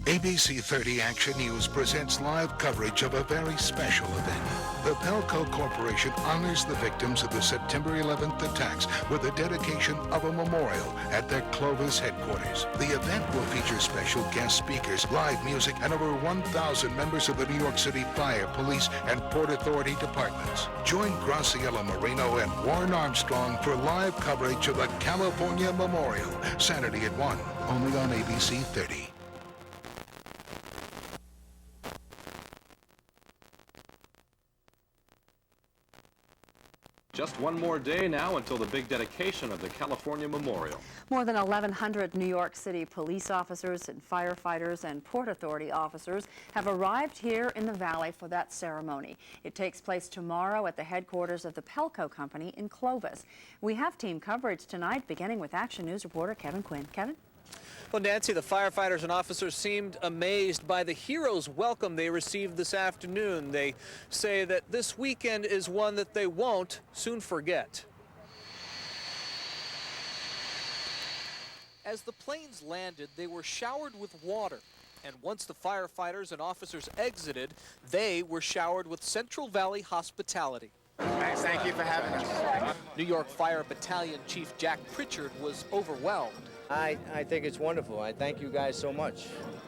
ABC 30 Action News presents live coverage of a very special event. The Pelco Corporation honors the victims of the September 11th attacks with the dedication of a memorial at their Clovis headquarters. The event will feature special guest speakers, live music, and over 1,000 members of the New York City Fire, Police, and Port Authority departments. Join Graciela Moreno and Warren Armstrong for live coverage of the California Memorial, Saturday at 1, only on ABC 30. Just one more day now until the big dedication of the California Memorial. More than 1,100 New York City police officers and firefighters and Port Authority officers have arrived here in the Valley for that ceremony. It takes place tomorrow at the headquarters of the Pelco Company in Clovis. We have team coverage tonight, beginning with Action News reporter Kevin Quinn. Kevin? Well, Nancy, the firefighters and officers seemed amazed by the hero's welcome they received this afternoon. They say that this weekend is one that they won't soon forget. As the planes landed, they were showered with water. And once the firefighters and officers exited, they were showered with Central Valley hospitality. Thank you for having us. New York Fire Battalion Chief Jack Pritchard was overwhelmed. I think it's wonderful. I thank you guys so much.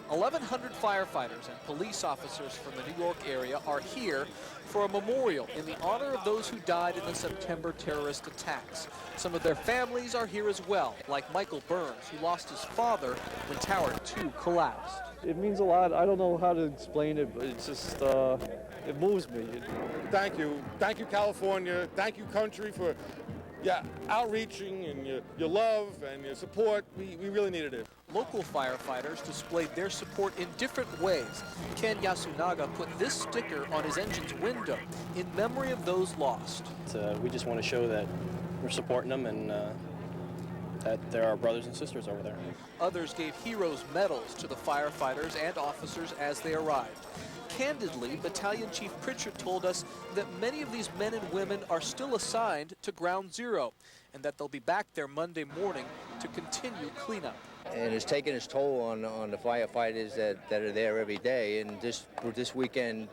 1,100 firefighters and police officers from the New York area are here for a memorial in the honor of those who died in the September terrorist attacks. Some of their families are here as well, like Michael Burns, who lost his father when Tower 2 collapsed. It means a lot. I don't know how to explain it, but it's just, it moves me. Thank you. Thank you, California. Thank you, country, for outreaching and your love and your support. We really needed it. Local firefighters displayed their support in different ways. Ken Yasunaga put this sticker on his engine's window in memory of those lost. We just want to show that we're supporting them and that there are brothers and sisters over there. Others gave heroes medals to the firefighters and officers as they arrived. Candidly, Battalion Chief Pritchard told us that many of these men and women are still assigned to Ground Zero and that they'll be back there Monday morning to continue cleanup. And it's taken its toll on the firefighters that are there every day. And this weekend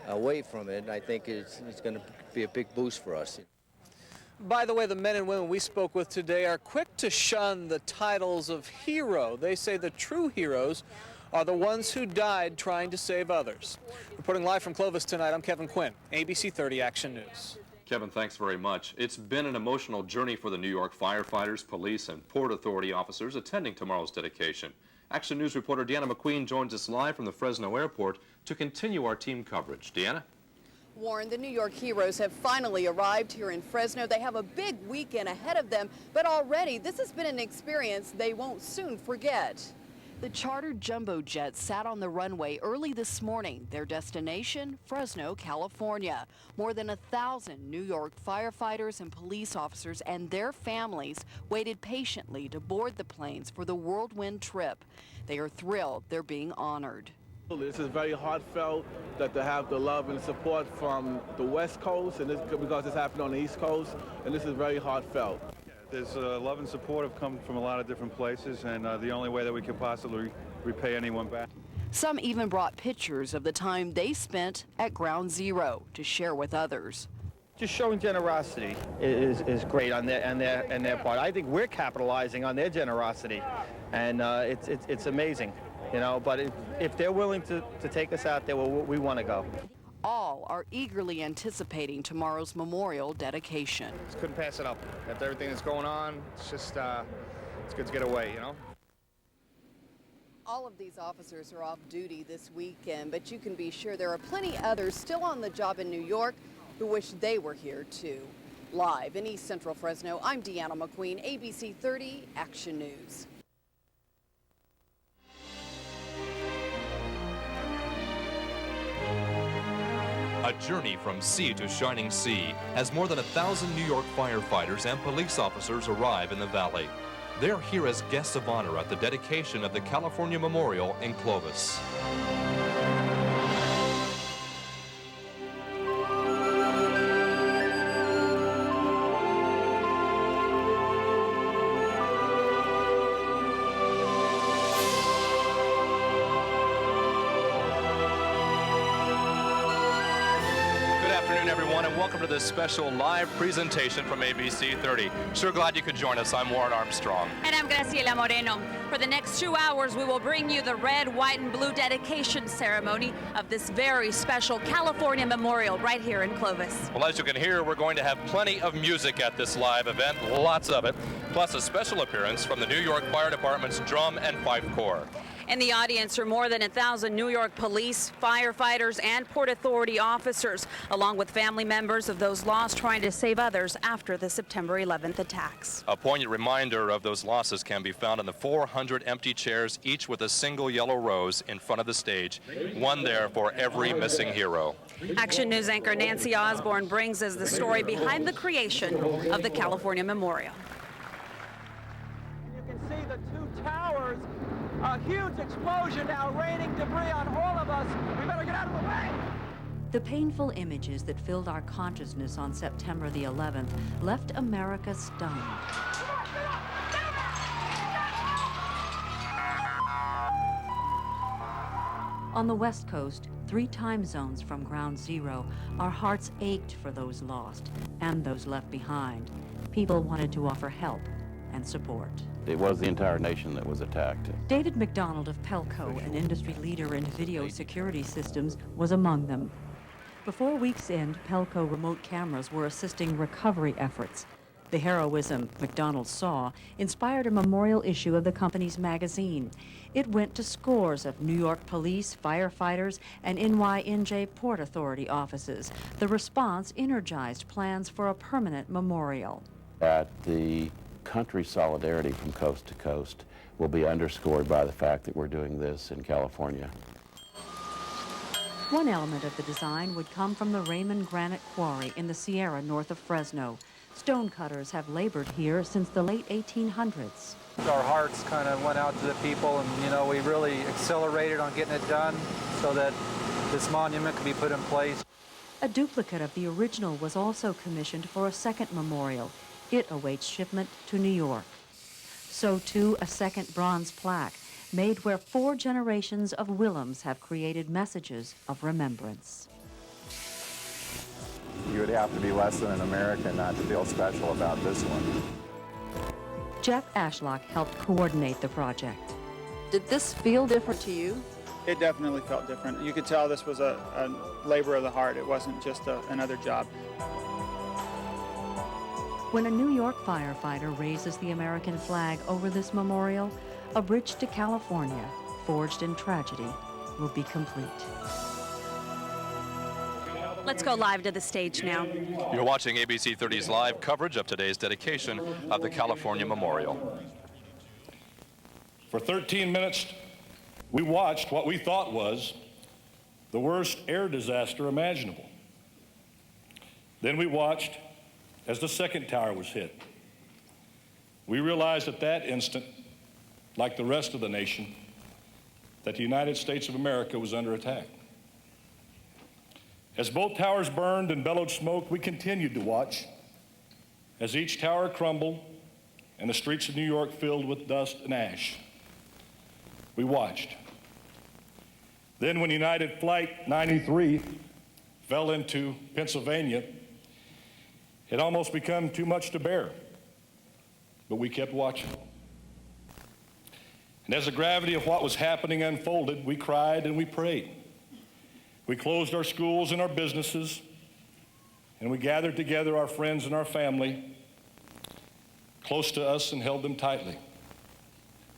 away from it, I think it's going to be a big boost for us. By the way, the men and women we spoke with today are quick to shun the titles of hero. They say the true heroes are the ones who died trying to save others. Reporting live from Clovis tonight, I'm Kevin Quinn, ABC 30 Action News. Kevin, thanks very much. It's been an emotional journey for the New York firefighters, police, and Port Authority officers attending tomorrow's dedication. Action News reporter Deanna McQueen joins us live from the Fresno airport to continue our team coverage. Deanna? Warren, the New York heroes have finally arrived here in Fresno. They have a big weekend ahead of them, but already this has been an experience they won't soon forget. The chartered jumbo jet sat on the runway early this morning. Their destination, Fresno, California. More than 1,000 New York firefighters and police officers and their families waited patiently to board the planes for the whirlwind trip. They are thrilled they're being honored. This is very heartfelt that to have the love and support from the West Coast, and because it's happened on the East Coast, and this is very heartfelt. There's love and support have come from a lot of different places, and the only way that we can possibly repay anyone back. Some even brought pictures of the time they spent at Ground Zero to share with others. Just showing generosity is great on their part. I think we're capitalizing on their generosity, and it's amazing, you know. But if they're willing to take us out there, well, we want to go. All are eagerly anticipating tomorrow's memorial dedication. Just couldn't pass it up. After everything that's going on, it's just it's good to get away, you know. All of these officers are off duty this weekend, but you can be sure there are plenty others still on the job in New York who wish they were here too. Live in East Central Fresno, I'm Deanna McQueen, ABC 30 Action News. A journey from sea to shining sea as more than 1,000 New York firefighters and police officers arrive in the valley. They're here as guests of honor at the dedication of the California Memorial in Clovis. afternoon, everyone, and welcome to this special live presentation from ABC 30. Sure glad you could join us. I'm Warren Armstrong. And I'm Graciela Moreno. For the next 2 hours, we will bring you the red, white, and blue dedication ceremony of this very special California memorial right here in Clovis. Well, as you can hear, we're going to have plenty of music at this live event, lots of it, plus a special appearance from the New York Fire Department's Drum and Fife Corps. In the audience are more than 1,000 New York police, firefighters, and Port Authority officers, along with family members of those lost trying to save others after the September 11th attacks. A poignant reminder of those losses can be found in the 400 empty chairs, each with a single yellow rose in front of the stage, one there for every missing hero. Action News anchor Nancy Osborne brings us the story behind the creation of the California Memorial. You can see the two towers. A huge explosion now raining debris on all of us. We better get out of the way. The painful images that filled our consciousness on September the 11th left America stunned. On the West Coast, 3 time zones from Ground Zero, our hearts ached for those lost and those left behind. People wanted to offer help and support. It was the entire nation that was attacked. David McDonald of Pelco, an industry leader in video security systems, was among them. Before week's end, Pelco remote cameras were assisting recovery efforts. The heroism McDonald saw inspired a memorial issue of the company's magazine. It went to scores of New York police, firefighters, and NYNJ Port Authority offices. The response energized plans for a permanent memorial. At the country solidarity from coast to coast will be underscored by the fact that we're doing this in California. One element of the design would come from the Raymond Granite Quarry in the Sierra north of Fresno. Stonecutters have labored here since the late 1800s. Our hearts kind of went out to the people, and we really accelerated on getting it done so that this monument could be put in place. A duplicate of the original was also commissioned for a second memorial. It awaits shipment to New York. So too a second bronze plaque made where 4 generations of Willems have created messages of remembrance. You would have to be less than an American not to feel special about this one. Jeff Ashlock helped coordinate the project. Did this feel different to you? It definitely felt different. You could tell this was a labor of the heart. It wasn't just another job. When a New York firefighter raises the American flag over this memorial, a bridge to California, forged in tragedy, will be complete. Let's go live to the stage now. You're watching ABC 30's live coverage of today's dedication of the California Memorial. For 13 minutes, we watched what we thought was the worst air disaster imaginable. Then we watched as the second tower was hit. We realized at that instant, like the rest of the nation, that the United States of America was under attack. As both towers burned and bellowed smoke, we continued to watch as each tower crumbled and the streets of New York filled with dust and ash. We watched. Then when United Flight 93 fell into Pennsylvania, it almost became too much to bear, but we kept watching. And as the gravity of what was happening unfolded, we cried and we prayed. We closed our schools and our businesses, and we gathered together our friends and our family close to us and held them tightly.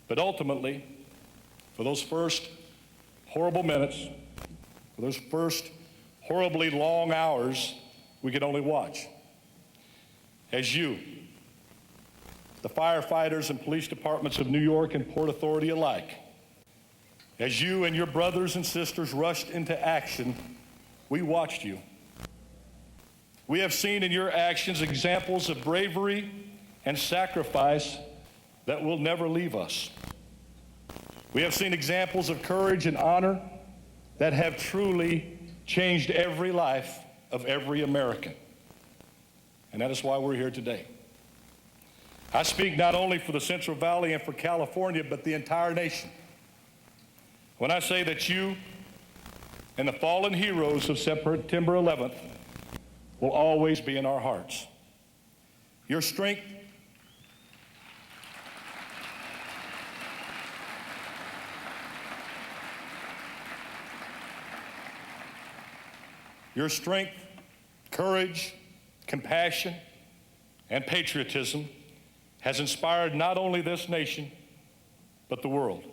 But ultimately, for those first horrible minutes, for those first horribly long hours, we could only watch. As you, the firefighters and police departments of New York and Port Authority alike, as you and your brothers and sisters rushed into action, we watched you. We have seen in your actions examples of bravery and sacrifice that will never leave us. We have seen examples of courage and honor that have truly changed every life of every American. And that is why we're here today. I speak not only for the Central Valley and for California, but the entire nation when I say that you and the fallen heroes of September 11th will always be in our hearts. Your strength courage, compassion, and patriotism has inspired not only this nation, but the world.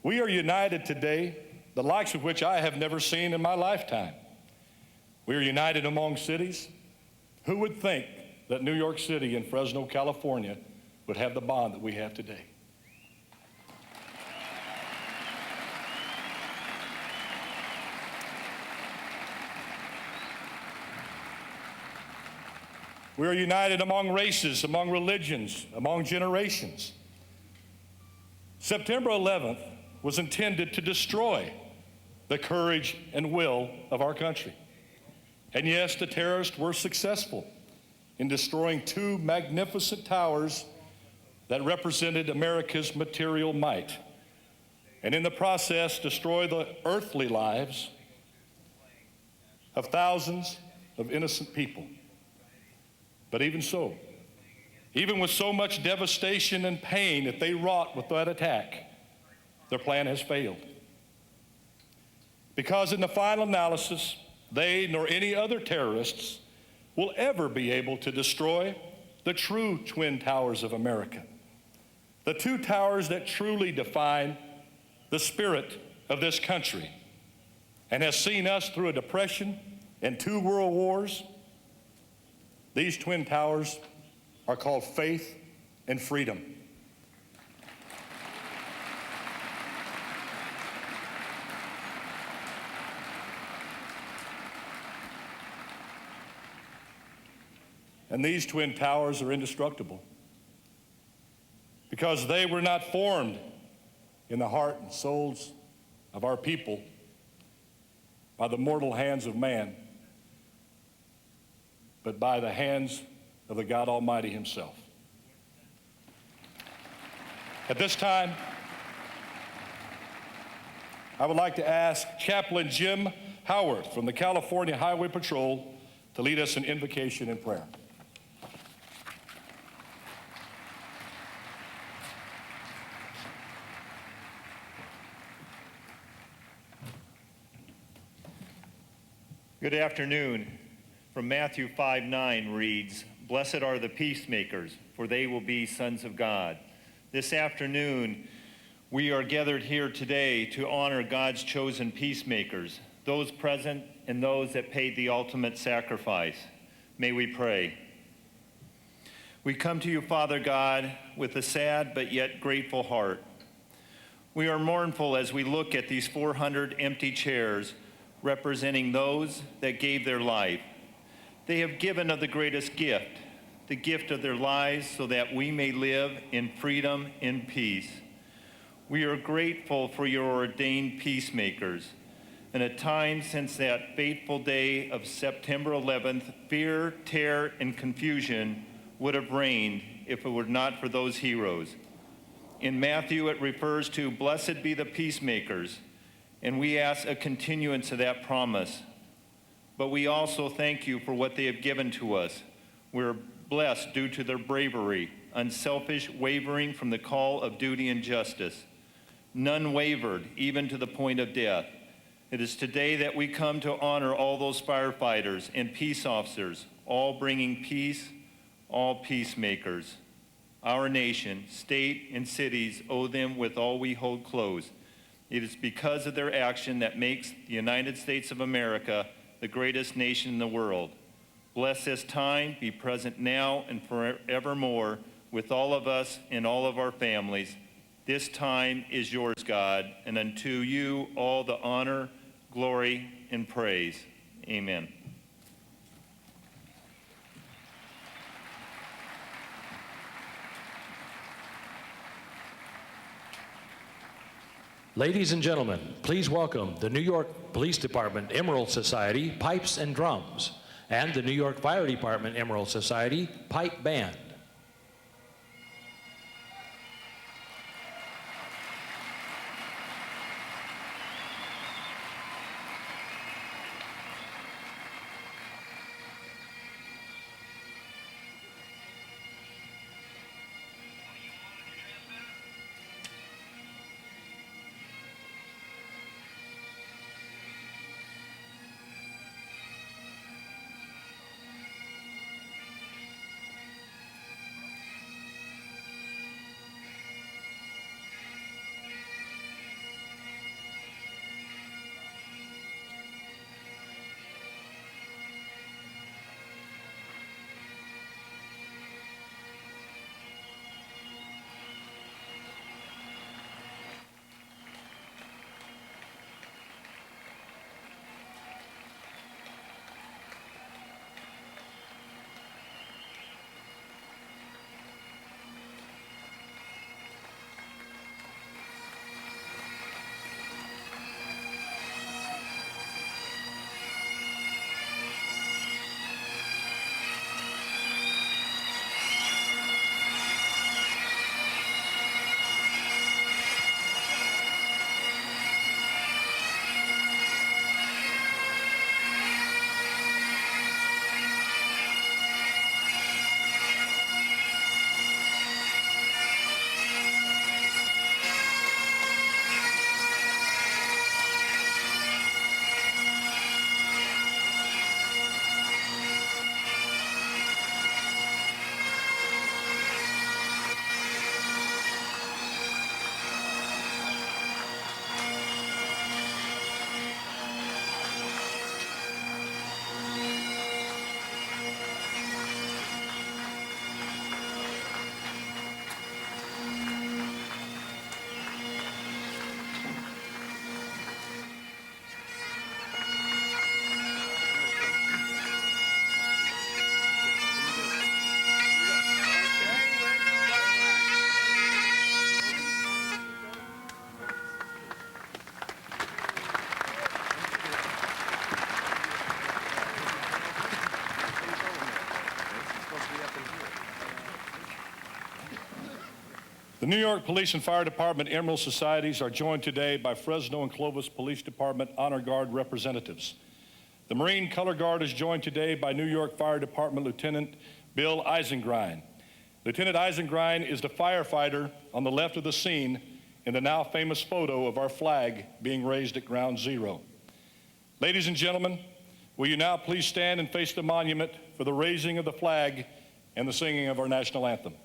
We are united today, the likes of which I have never seen in my lifetime. We are united among cities. Who would think that New York City and Fresno, California would have the bond that we have today? We are united among races, among religions, among generations. September 11th was intended to destroy the courage and will of our country. And yes, the terrorists were successful in destroying two magnificent towers that represented America's material might, and in the process destroy the earthly lives of thousands of innocent people. But even so, even with so much devastation and pain that they wrought with that attack, their plan has failed. Because in the final analysis, they nor any other terrorists will ever be able to destroy the true Twin Towers of America, the two towers that truly define the spirit of this country and has seen us through a depression and 2 world wars. These Twin Towers are called faith and freedom. And these Twin Towers are indestructible because they were not formed in the heart and souls of our people by the mortal hands of man, but by the hands of the God Almighty himself. At this time, I would like to ask Chaplain Jim Howarth from the California Highway Patrol to lead us in invocation and prayer. Good afternoon. From Matthew 5:9 reads, "Blessed are the peacemakers, for they will be sons of God." This afternoon, we are gathered here today to honor God's chosen peacemakers, those present and those that paid the ultimate sacrifice. May we pray. We come to you, Father God, with a sad but yet grateful heart. We are mournful as we look at these 400 empty chairs representing those that gave their life. They have given of the greatest gift, the gift of their lives so that we may live in freedom and peace. We are grateful for your ordained peacemakers. In a time since that fateful day of September 11th, fear, terror, and confusion would have reigned if it were not for those heroes. In Matthew, it refers to blessed be the peacemakers, and we ask a continuance of that promise. But we also thank you for what they have given to us. We're blessed due to their bravery, unselfish wavering from the call of duty and justice. None wavered, even to the point of death. It is today that we come to honor all those firefighters and peace officers, all bringing peace, all peacemakers. Our nation, state, and cities owe them with all we hold close. It is because of their action that makes the United States of America the greatest nation in the world. Bless this time, be present now and forevermore with all of us and all of our families. This time is yours, God, and unto you all the honor, glory, and praise. Amen. Ladies and gentlemen, please welcome the New York Police Department Emerald Society Pipes and Drums and the New York Fire Department Emerald Society Pipe Band. The New York Police and Fire Department Emerald Societies are joined today by Fresno and Clovis Police Department Honor Guard representatives. The Marine Color Guard is joined today by New York Fire Department Lieutenant Bill Eisengrein. Lieutenant Eisengrein is the firefighter on the left of the scene in the now famous photo of our flag being raised at Ground Zero. Ladies and gentlemen, will you now please stand and face the monument for the raising of the flag and the singing of our national anthem.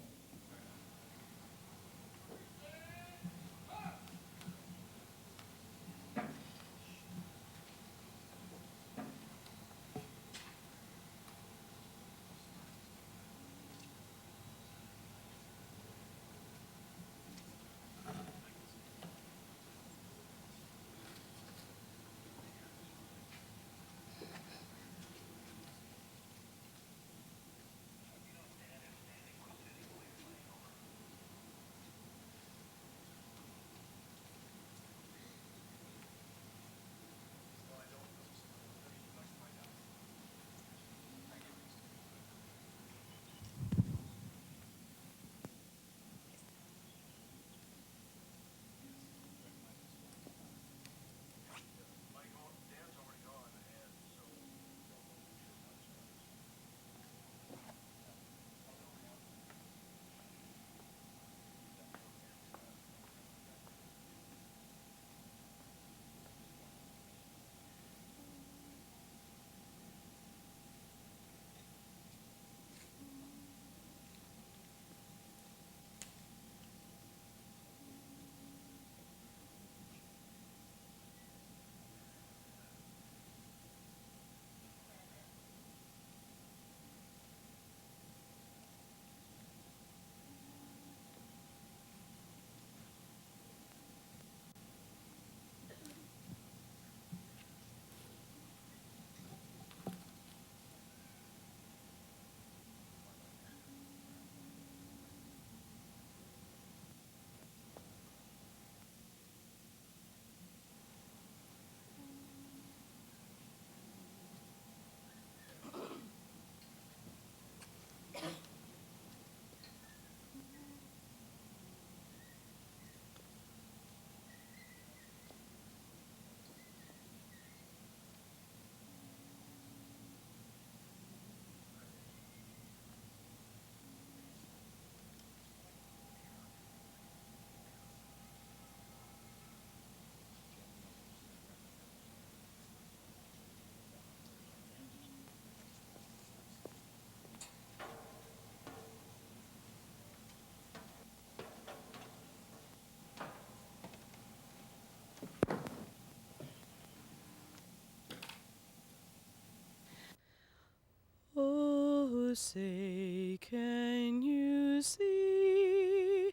Oh, say, can you see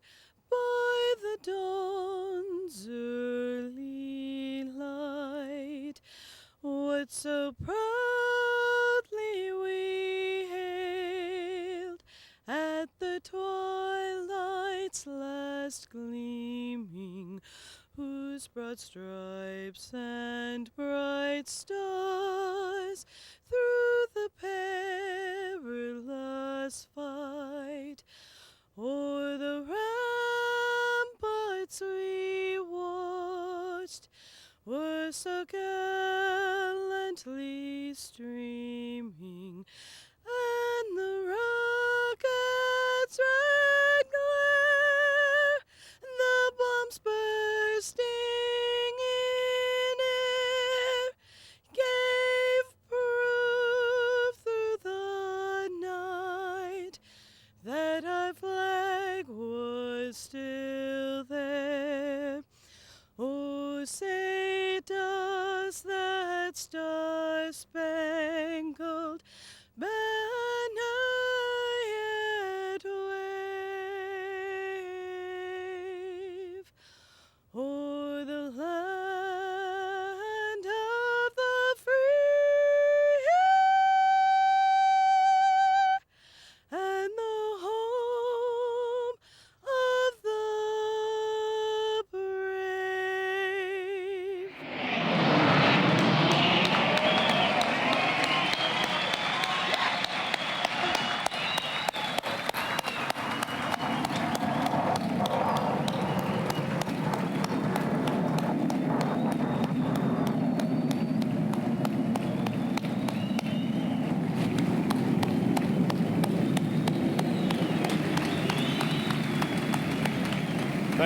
by the dawn's early light what so proudly we hailed at the twilight's last gleaming, whose broad stripes and bright stars through the perilous fight o'er the ramparts we watched were so gallantly streaming, and the rockets' red glare, the bombs bursting in air, gave proof through the night that our flag was still there. Oh, say, does that star-spangled banner yet wave o'er the land of the free and the home of the brave?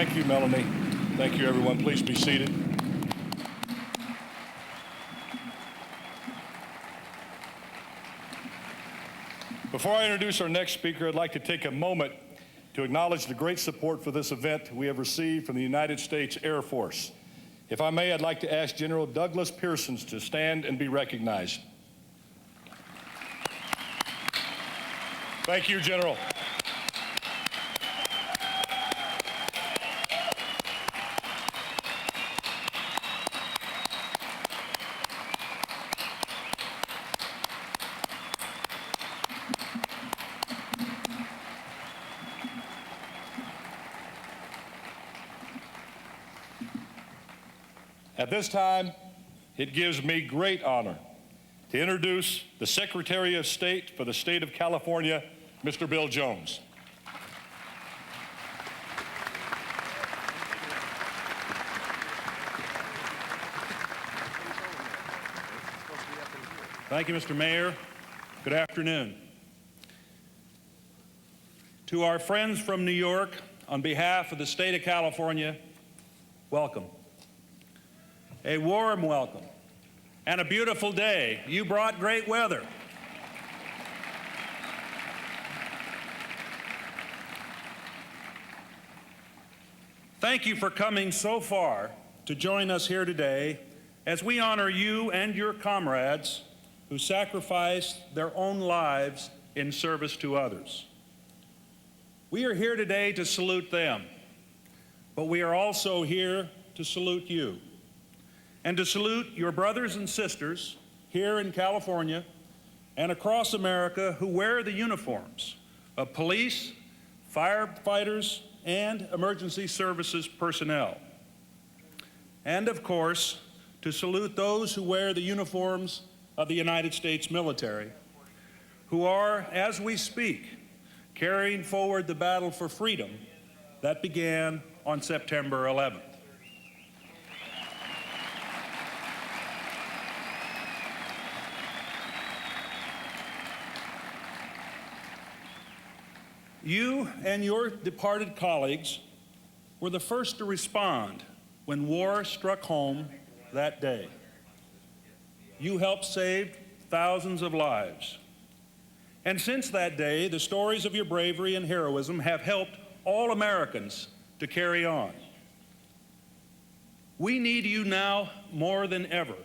Thank you, Melanie. Thank you, everyone. Please be seated. Before I introduce our next speaker, I'd like to take a moment to acknowledge the great support for this event we have received from the United States Air Force. If I may, I'd like to ask General Douglas Pearson to stand and be recognized. Thank you, General. At this time, it gives me great honor to introduce the Secretary of State for the state of California, Mr. Bill Jones. Thank you, Mr. Mayor. Good afternoon. To our friends from New York, on behalf of the state of California, welcome. A warm welcome and a beautiful day. You brought great weather. Thank you for coming so far to join us here today as we honor you and your comrades who sacrificed their own lives in service to others. We are here today to salute them, but we are also here to salute you and to salute your brothers and sisters here in California and across America who wear the uniforms of police, firefighters, and emergency services personnel. And of course, to salute those who wear the uniforms of the United States military, who are, as we speak, carrying forward the battle for freedom that began on September 11th. You and your departed colleagues were the first to respond when war struck home that day. You helped save thousands of lives. And since that day, the stories of your bravery and heroism have helped all Americans to carry on. We need you now more than ever,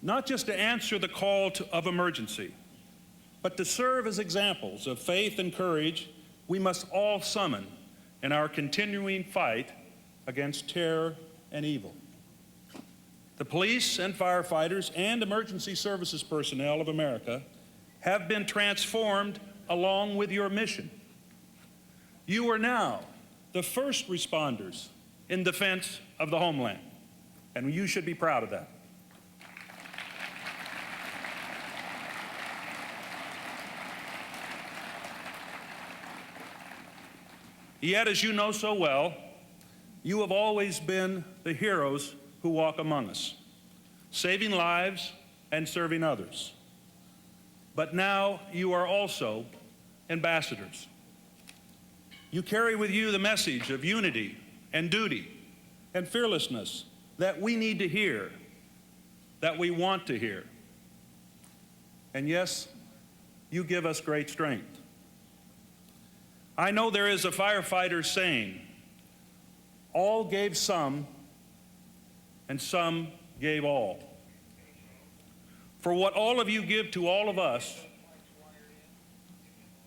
not just to answer the call of emergency, but to serve as examples of faith and courage we must all summon in our continuing fight against terror and evil. The police and firefighters and emergency services personnel of America have been transformed along with your mission. You are now the first responders in defense of the homeland, and you should be proud of that. Yet, as you know so well, you have always been the heroes who walk among us, saving lives and serving others. But now you are also ambassadors. You carry with you the message of unity and duty and fearlessness that we need to hear, that we want to hear. And yes, you give us great strength. I know there is a firefighter saying, all gave some, and some gave all. For what all of you give to all of us,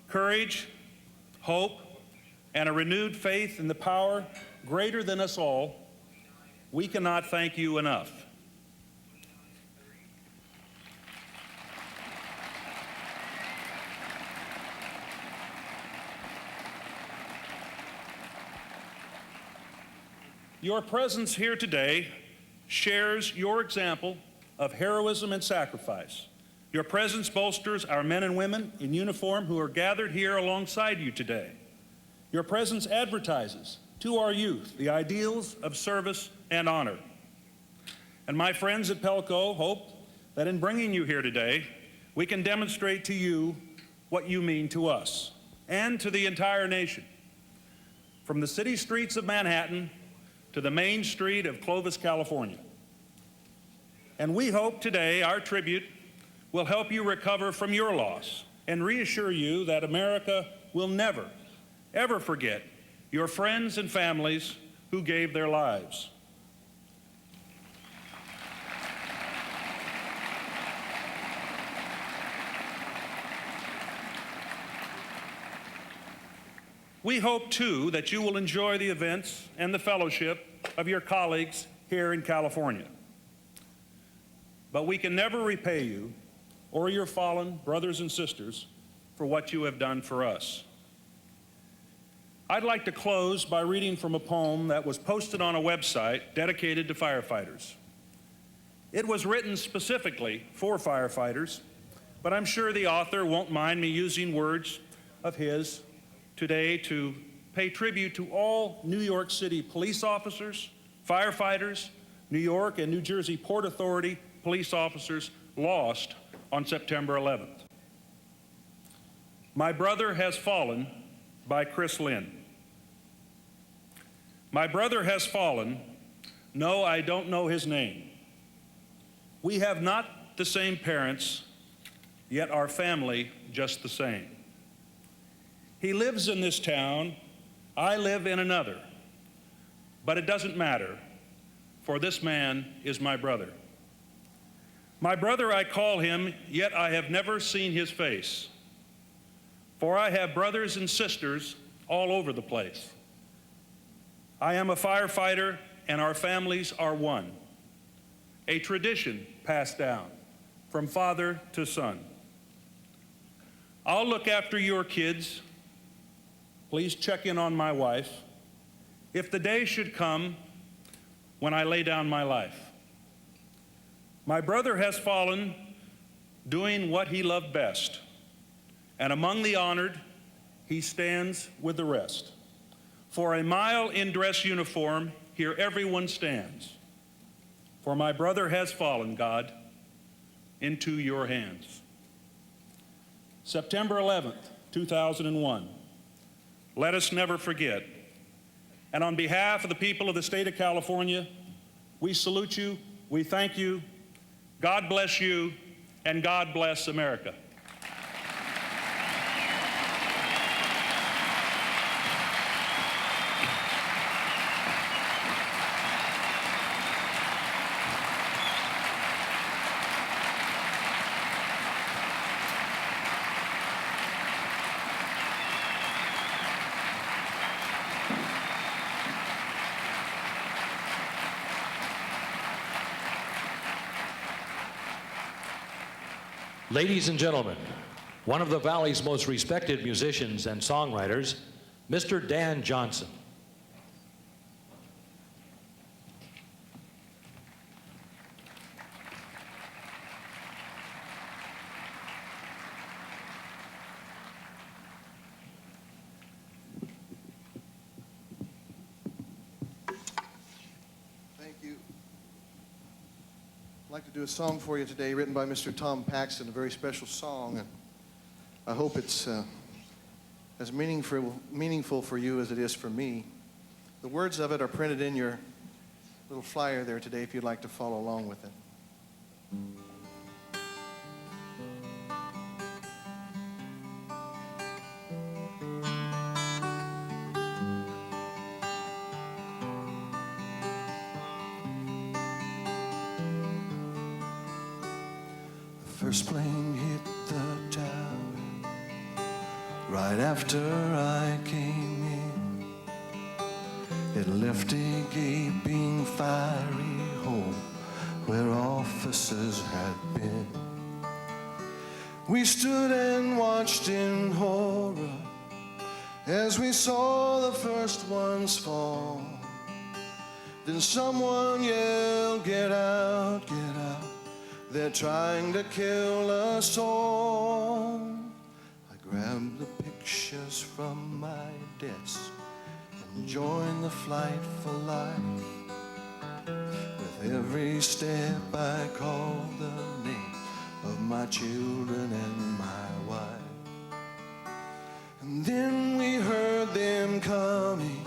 courage, hope, and a renewed faith in the power greater than us all, we cannot thank you enough. Your presence here today shares your example of heroism and sacrifice. Your presence bolsters our men and women in uniform who are gathered here alongside you today. Your presence advertises to our youth the ideals of service and honor. And my friends at Pelco hope that in bringing you here today, we can demonstrate to you what you mean to us and to the entire nation. from the city streets of Manhattan to the main street of Clovis, California. And we hope today our tribute will help you recover from your loss and reassure you that America will never, ever forget your friends and families who gave their lives. We hope, too, that you will enjoy the events and the fellowship of your colleagues here in California. But we can never repay you or your fallen brothers and sisters for what you have done for us. I'd like to close by reading from a poem that was posted on a website dedicated to firefighters. It was written specifically for firefighters, but I'm sure the author won't mind me using words of his today to pay tribute to all New York City police officers, firefighters, New York and New Jersey Port Authority police officers lost on September 11th. My Brother Has Fallen by Chris Lynn. My brother has fallen. No, I don't know his name. We have not the same parents, yet our family just the same. He lives in this town, I live in another, but it doesn't matter, for this man is my brother. My brother I call him, yet I have never seen his face, for I have brothers and sisters all over the place. I am a firefighter, and our families are one, a tradition passed down from father to son. I'll look after your kids. Please check in on my wife if the day should come when I lay down my life. My brother has fallen doing what he loved best, and among the honored, he stands with the rest. For a mile in dress uniform, here everyone stands. For my brother has fallen, God, into your hands. September 11th, 2001. Let us never forget. And on behalf of the people of the state of California, we salute you, we thank you, God bless you, and God bless America. Ladies and gentlemen, one of the Valley's most respected musicians and songwriters, Mr. Dan Johnson. I'd like to do a song for you today written by Mr. Tom Paxton, a very special song, and I hope it's as meaningful for you as it is for me. The words of it are printed in your little flyer there today if you'd like to follow along with it. First plane hit the tower right after I came in. It left a gaping, fiery hole where officers had been. We stood and watched in horror as we saw the first ones fall. Then someone yelled, "Get out, get out. They're trying to kill us all." I grabbed the pictures from my desk and joined the flight for life. With every step I called the name of my children and my wife. And then we heard them coming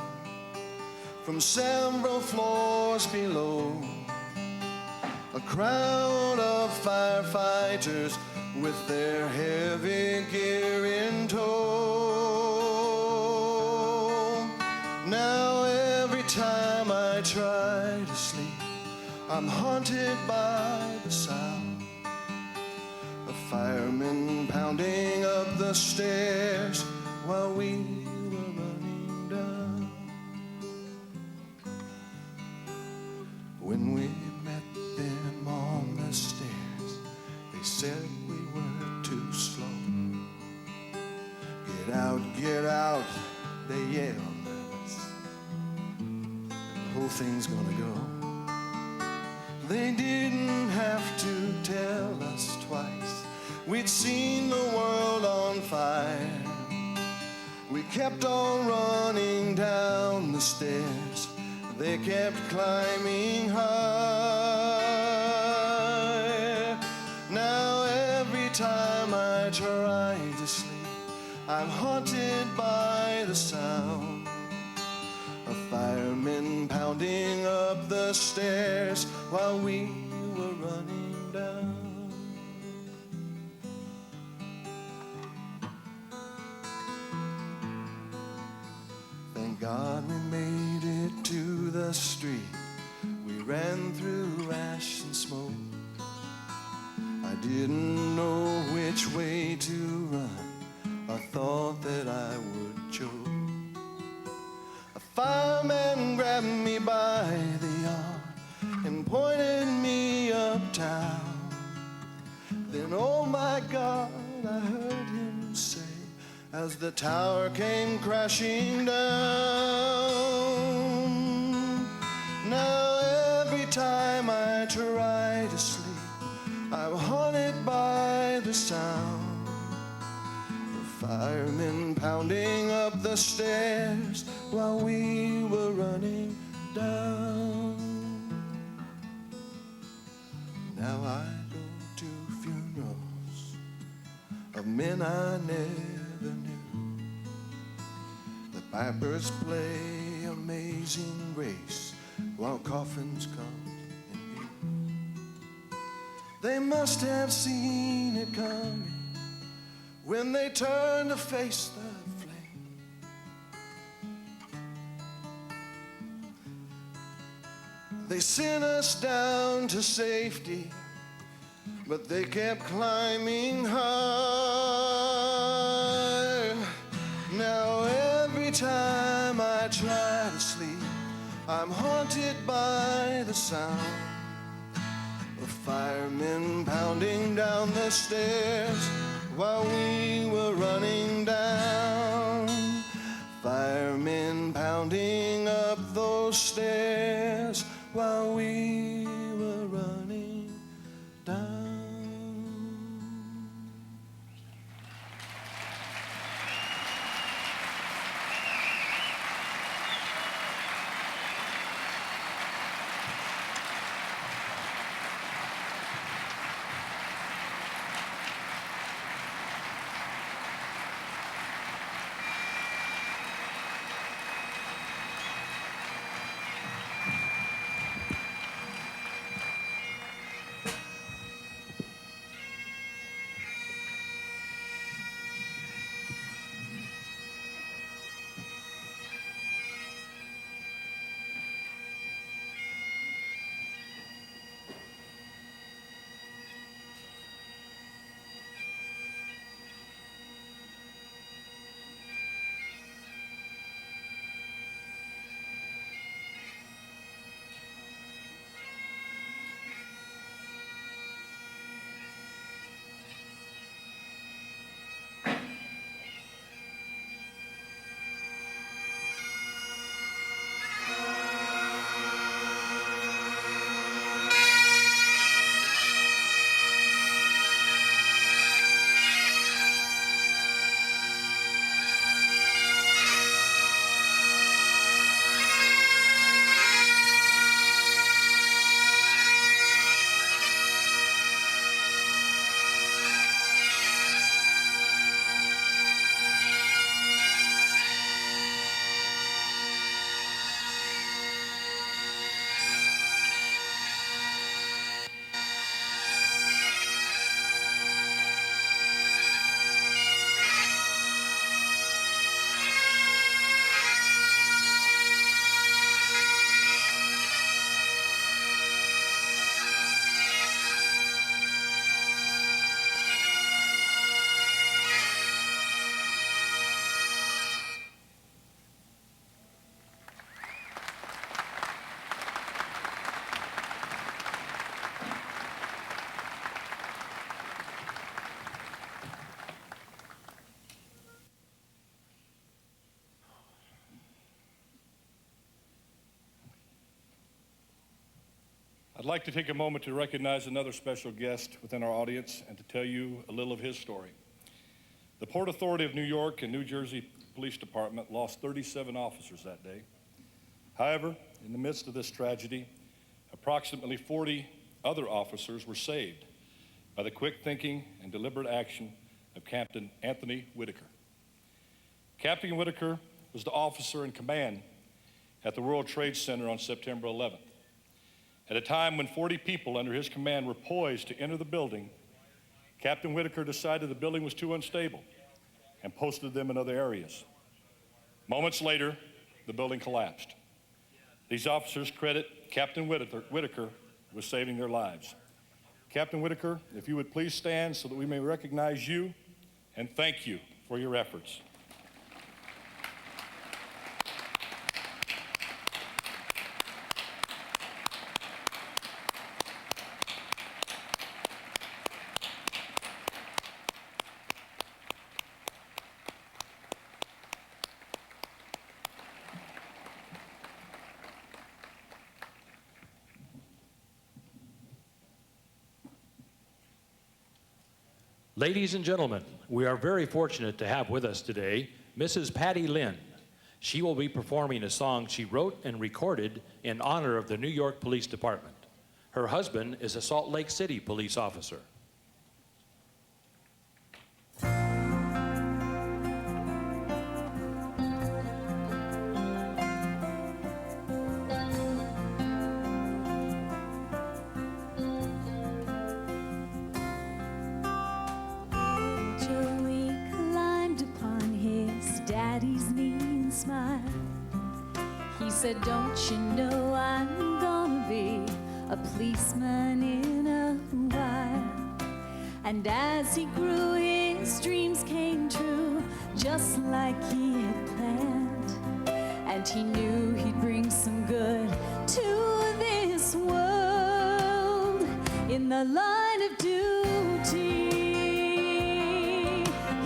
from several floors below. A crowd of firefighters with their heavy gear in tow. Now every time I try to sleep, I'm haunted by the sound of firemen pounding up the stairs while we were running down. When we met them on the stairs, they said we were too slow. Get out, they yelled at us. The whole thing's gonna go. They didn't have to tell us twice. We'd seen the world on fire. We kept on running down the stairs. They kept climbing higher. Now every time I try to sleep, I'm haunted by the sound of firemen pounding up the stairs while we were running down. Thank God we made it to the street. We ran through ash and smoke. I didn't know which way to run. I thought that I would choke. A fireman grabbed me by the arm and pointed me uptown. Then, oh my God, I heard him say as the tower came crashing down. Now every time I try to sleep, I'm haunted by the sound of firemen pounding up the stairs while we were running down. Now I go to funerals of men I never knew. The pipers play Amazing Grace while coffins come in view. They must have seen it coming when they turned to face the flame. They sent us down to safety, but they kept climbing high. Now every time I try to sleep, I'm haunted by the sound of firemen pounding down the stairs while we were running down. Firemen pounding up those stairs while we were running down. I'd like to take a moment to recognize another special guest within our audience and to tell you a little of his story. The Port Authority of New York and New Jersey Police Department lost 37 officers that day. However, in the midst of this tragedy, approximately 40 other officers were saved by the quick thinking and deliberate action of Captain Anthony Whitaker. Captain Whitaker was the officer in command at the World Trade Center on September 11th. At a time when 40 people under his command were poised to enter the building, Captain Whitaker decided the building was too unstable and posted them in other areas. Moments later, the building collapsed. These officers credit Captain Whitaker with saving their lives. Captain Whitaker, if you would please stand so that we may recognize you and thank you for your efforts. Ladies and gentlemen, we are very fortunate to have with us today Mrs. Patti Lynn. She will be performing a song she wrote and recorded in honor of the New York Police Department. Her husband is a Salt Lake City police officer. Said, don't you know I'm gonna be a policeman in a while? And as he grew, his dreams came true, just like he had planned. And he knew he'd bring some good to this world in the line of duty.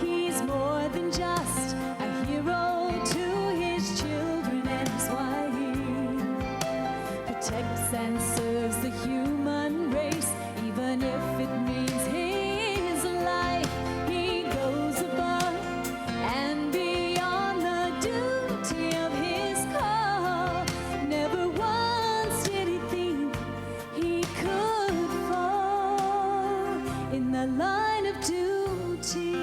He's more than just a hero to his children and his wife. Protects and serves the human race, even if it means his life. He goes above and beyond the duty of his call. Never once did he think he could fall in the line of duty.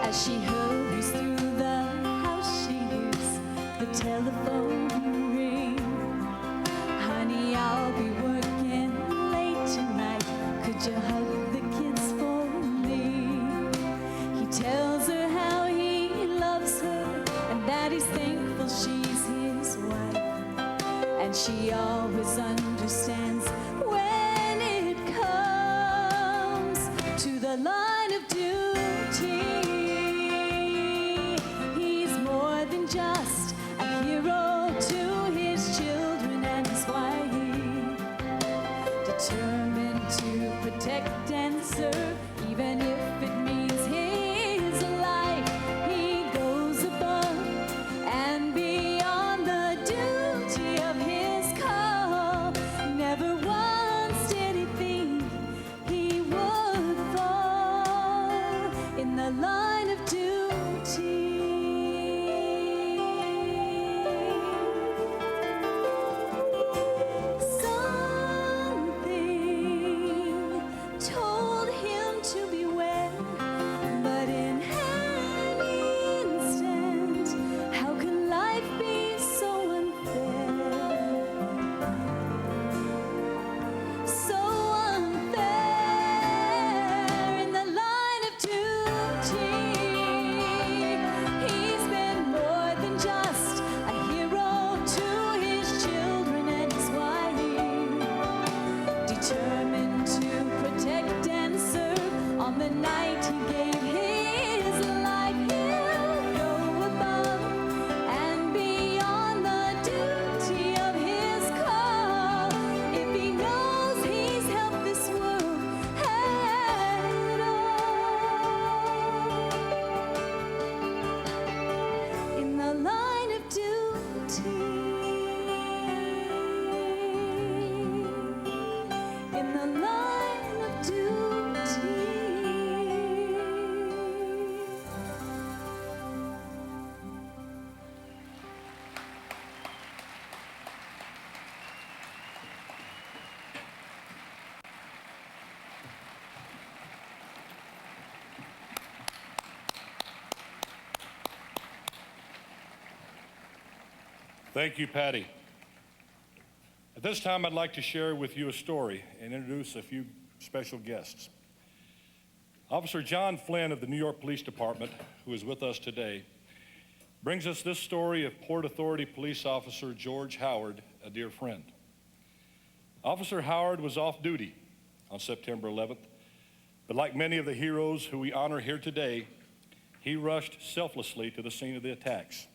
As she hurries through the house, she hears the telephone ring. Honey, I'll be working late tonight. Could you hug the kids for me? He tells her how he loves her and that he's thankful she's his wife. And she always understands when it comes to the line of duty. Just a hero to his children and his wife, determined to protect and serve, even if it means his life. He goes above and beyond the duty of his call. Never once did he think he would fall in the line Thank you, Patti. At this time, I'd like to share with you a story and introduce a few special guests. Officer John Flynn of the New York Police Department, who is with us today, brings us this story of Port Authority Police Officer George Howard, a dear friend. Officer Howard was off duty on September 11th, but like many of the heroes who we honor here today, he rushed selflessly to the scene of the attacks.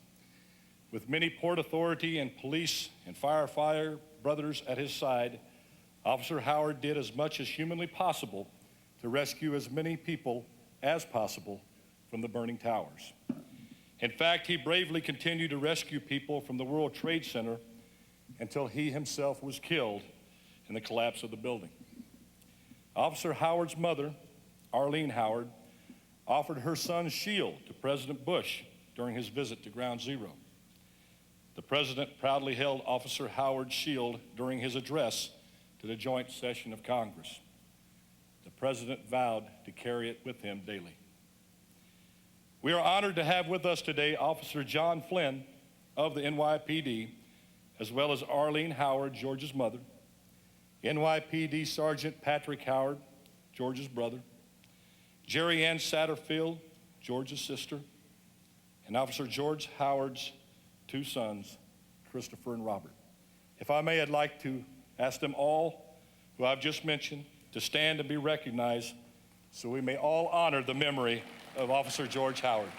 With many Port Authority and police and firefighter brothers at his side, Officer Howard did as much as humanly possible to rescue as many people as possible from the burning towers. In fact, he bravely continued to rescue people from the World Trade Center until he himself was killed in the collapse of the building. Officer Howard's mother, Arlene Howard, offered her son's shield to President Bush during his visit to Ground Zero. The President proudly held Officer Howard's shield during his address to the joint session of Congress. The President vowed to carry it with him daily. We are honored to have with us today Officer John Flynn of the NYPD, as well as Arlene Howard, George's mother, NYPD Sergeant Patrick Howard, George's brother, Jerry Ann Satterfield, George's sister, and Officer George Howard's two sons, Christopher and Robert. If I may, I'd like to ask them all, who I've just mentioned, to stand and be recognized so we may all honor the memory of Officer George Howard.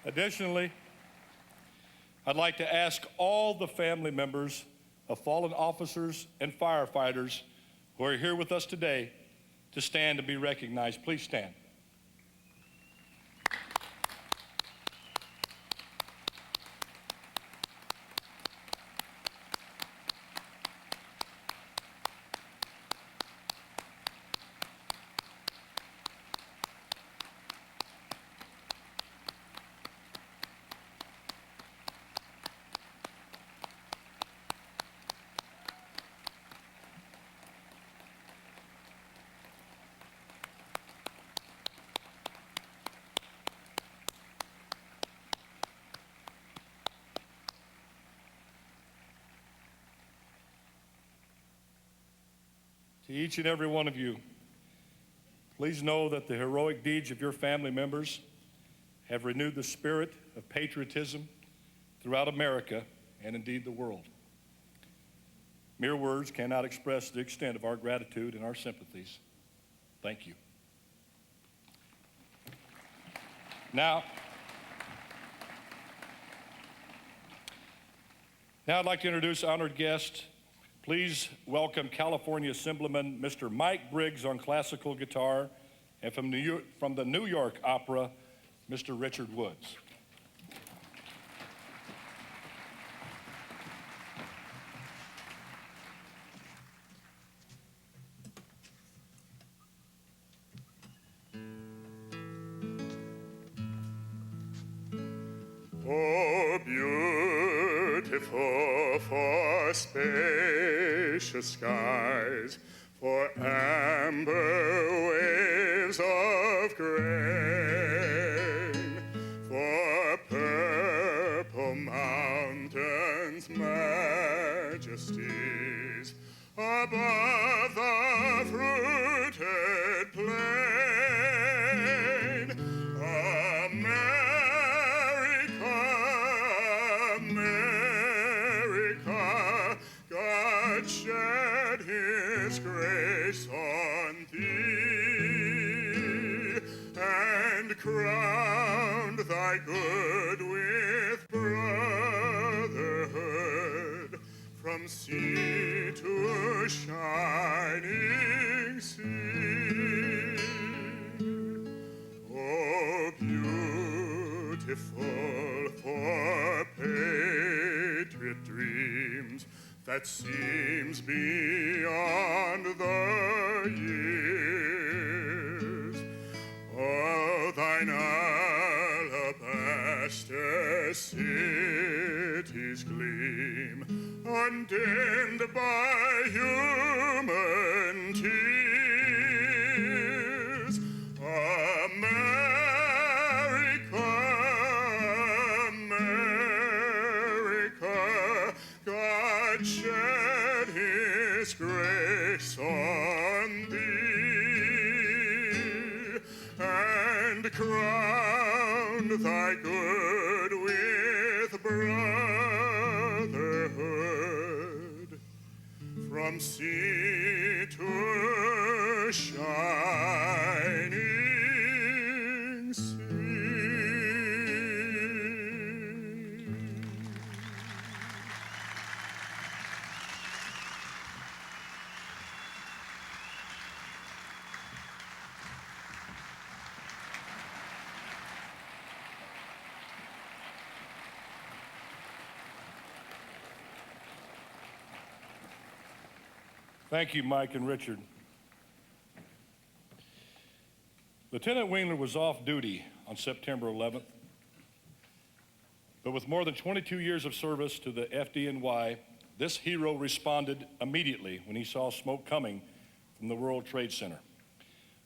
Additionally, I'd like to ask all the family members of fallen officers and firefighters who are here with us today to stand and be recognized. Please stand. To each and every one of you, please know that the heroic deeds of your family members have renewed the spirit of patriotism throughout America and indeed the world. Mere words cannot express the extent of our gratitude and our sympathies. Thank you. Now I'd like to introduce honored guests. Please welcome California Assemblyman Mr. Mike Briggs on classical guitar, and from the New York Opera, Mr. Richard Woods. Oh, beautiful for spacious skies, for amber waves of grain, for purple mountains' majesties, above the fruited plain. America, God shed his grace on thee, and crowned thy good with brotherhood, from sea to shining sea. beautiful for patriot dreams that seems beyond the years. Oh, thine alabaster cities gleam, undimmed by human tears. America, America, God shed his grace on thee and crowned thy good with brotherhood. From sea to shining sea. Thank you, Mike and Richard. Lieutenant Wingler was off duty on September 11th, but with more than 22 years of service to the FDNY, this hero responded immediately when he saw smoke coming from the World Trade Center.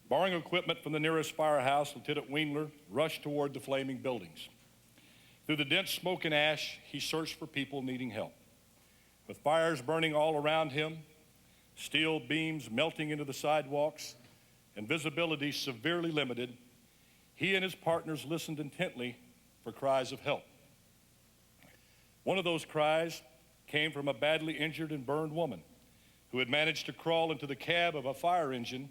Borrowing equipment from the nearest firehouse, Lieutenant Wingler rushed toward the flaming buildings. Through the dense smoke and ash, he searched for people needing help. With fires burning all around him, steel beams melting into the sidewalks, and visibility severely limited, he and his partners listened intently for cries of help. One of those cries came from a badly injured and burned woman who had managed to crawl into the cab of a fire engine,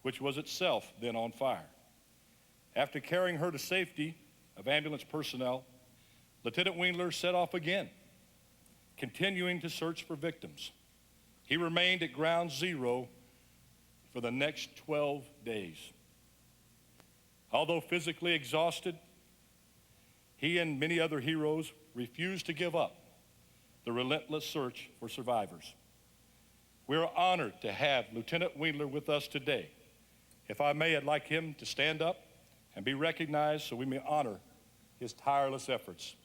which was itself then on fire. After carrying her to safety of ambulance personnel, Lieutenant Wingler set off again, continuing to search for victims. He remained at ground zero for the next 12 days. Although physically exhausted, he and many other heroes refused to give up the relentless search for survivors. We are honored to have Lieutenant Wingler with us today. If I may, I'd like him to stand up and be recognized so we may honor his tireless efforts.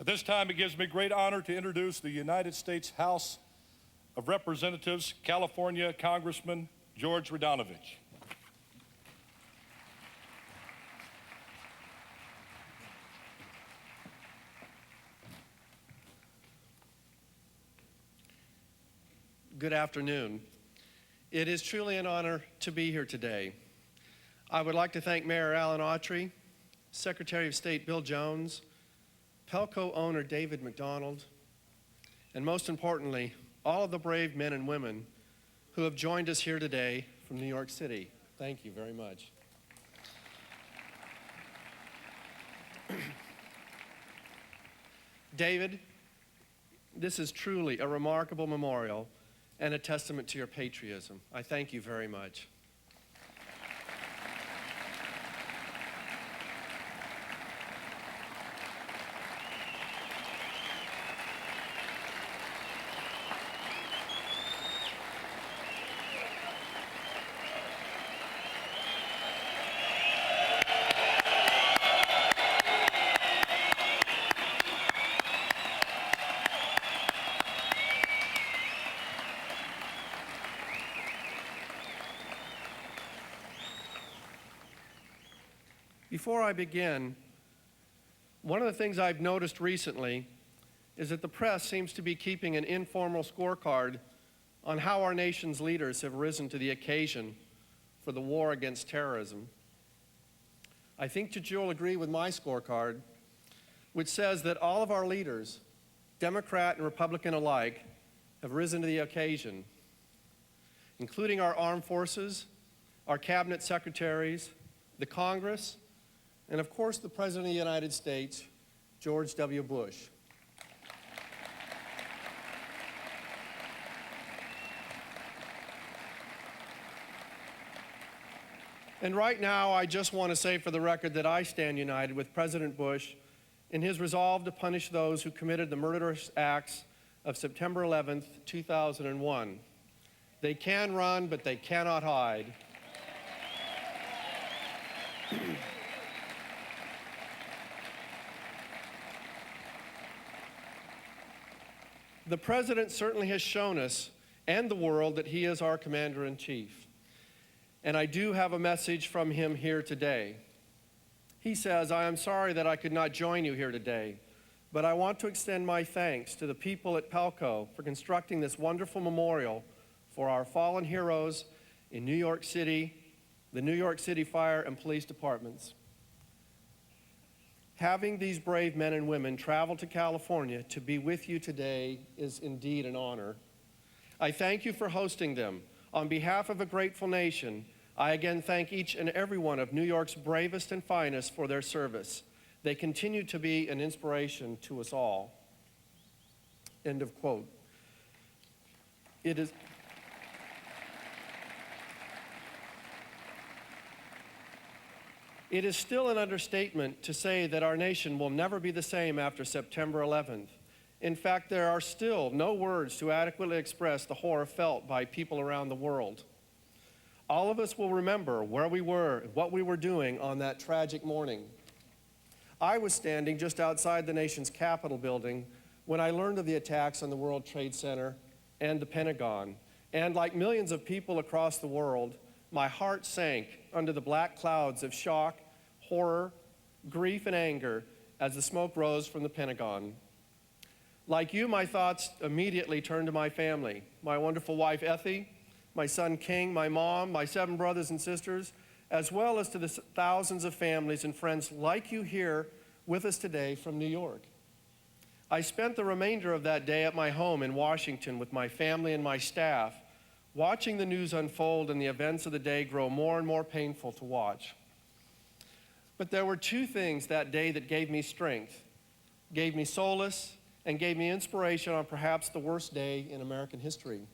At this time, it gives me great honor to introduce the United States House of Representatives, California Congressman George Radanovich. Good afternoon. It is truly an honor to be here today. I would like to thank Mayor Alan Autry, Secretary of State Bill Jones, Pelco owner David McDonald, and most importantly, all of the brave men and women who have joined us here today from New York City. Thank you very much. David, this is truly a remarkable memorial and a testament to your patriotism. I thank you very much. Before I begin, one of the things I've noticed recently is that the press seems to be keeping an informal scorecard on how our nation's leaders have risen to the occasion for the war against terrorism. I think that you'll agree with my scorecard, which says that all of our leaders, Democrat and Republican alike, have risen to the occasion, including our armed forces, our cabinet secretaries, the Congress, and of course the President of the United States, George W. Bush. And right now, I just want to say for the record that I stand united with President Bush in his resolve to punish those who committed the murderous acts of September 11th, 2001. They can run, but they cannot hide. The President certainly has shown us and the world that he is our Commander-in-Chief. And I do have a message from him here today. He says, "I am sorry that I could not join you here today, but I want to extend my thanks to the people at Pelco for constructing this wonderful memorial for our fallen heroes in New York City, the New York City Fire and Police Departments. Having these brave men and women travel to California to be with you today is indeed an honor. I thank you for hosting them. On behalf of a grateful nation, I again thank each and every one of New York's bravest and finest for their service. They continue to be an inspiration to us all." End of quote. It is still an understatement to say that our nation will never be the same after September 11th. In fact, there are still no words to adequately express the horror felt by people around the world. All of us will remember where we were and what we were doing on that tragic morning. I was standing just outside the nation's Capitol building when I learned of the attacks on the World Trade Center and the Pentagon. And like millions of people across the world, my heart sank under the black clouds of shock, horror, grief, and anger as the smoke rose from the Pentagon. Like you, my thoughts immediately turned to my family, my wonderful wife, Effie, my son, King, my mom, my 7 brothers and sisters, as well as to the thousands of families and friends like you here with us today from New York. I spent the remainder of that day at my home in Washington with my family and my staff, watching the news unfold and the events of the day grow more and more painful to watch. But there were 2 things that day that gave me strength, gave me solace, and gave me inspiration on perhaps the worst day in American history.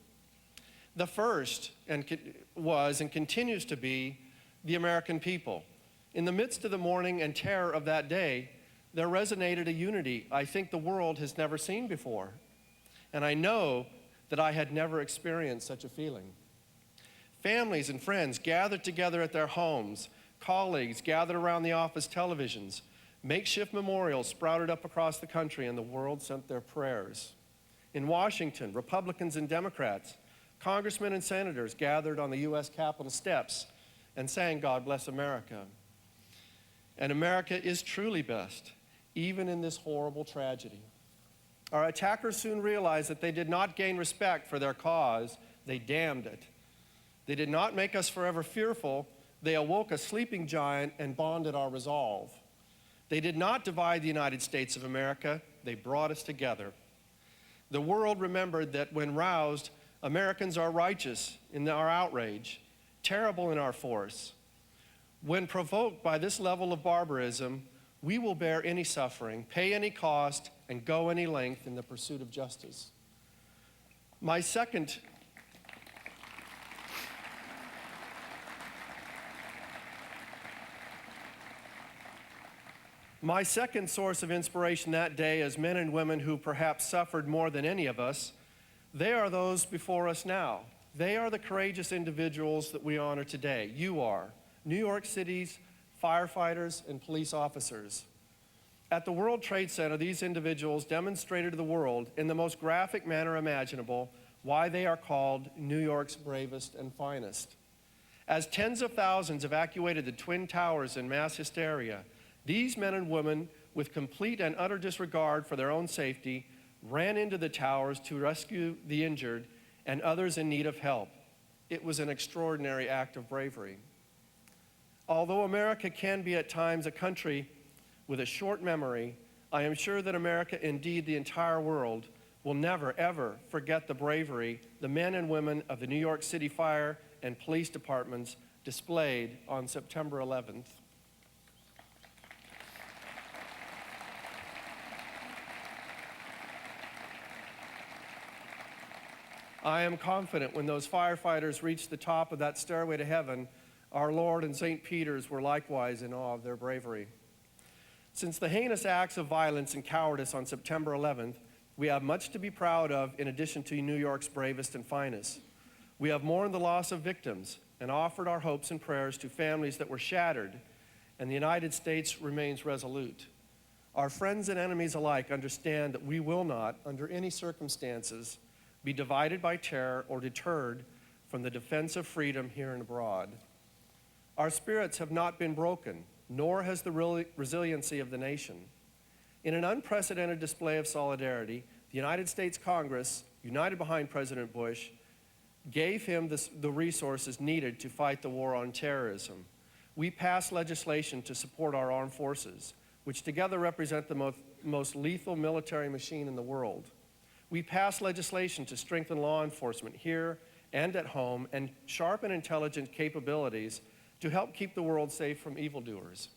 The first was and continues to be the American people. In the midst of the mourning and terror of that day, there resonated a unity I think the world has never seen before. And I know that I had never experienced such a feeling. Families and friends gathered together at their homes, colleagues gathered around the office televisions, makeshift memorials sprouted up across the country, and the world sent their prayers. In Washington, Republicans and Democrats, congressmen and senators gathered on the U.S. Capitol steps and sang "God Bless America." And America is truly best, even in this horrible tragedy. Our attackers soon realized that they did not gain respect for their cause, they damned it. They did not make us forever fearful, they awoke a sleeping giant and bonded our resolve. They did not divide the United States of America, they brought us together. The world remembered that when roused, Americans are righteous in our outrage, terrible in our force. When provoked by this level of barbarism, we will bear any suffering, pay any cost, and go any length in the pursuit of justice. My second source of inspiration that day is men and women who perhaps suffered more than any of us. They are those before us now. They are the courageous individuals that we honor today. You are New York City's firefighters and police officers. At the World Trade Center, these individuals demonstrated to the world in the most graphic manner imaginable why they are called New York's bravest and finest. As tens of thousands evacuated the Twin Towers in mass hysteria, these men and women, with complete and utter disregard for their own safety, ran into the towers to rescue the injured and others in need of help. It was an extraordinary act of bravery. Although America can be at times a country with a short memory, I am sure that America, indeed the entire world, will never, ever forget the bravery the men and women of the New York City Fire and Police Departments displayed on September 11th. I am confident when those firefighters reached the top of that stairway to heaven, our Lord and St. Peter's were likewise in awe of their bravery. Since the heinous acts of violence and cowardice on September 11th, we have much to be proud of in addition to New York's bravest and finest. We have mourned the loss of victims and offered our hopes and prayers to families that were shattered, and the United States remains resolute. Our friends and enemies alike understand that we will not, under any circumstances, be divided by terror or deterred from the defense of freedom here and abroad. Our spirits have not been broken, nor has the resiliency of the nation. In an unprecedented display of solidarity, the United States Congress, united behind President Bush, gave him the resources needed to fight the war on terrorism. We passed legislation to support our armed forces, which together represent the most lethal military machine in the world. We passed legislation to strengthen law enforcement here and at home and sharpen intelligence capabilities to help keep the world safe from evildoers.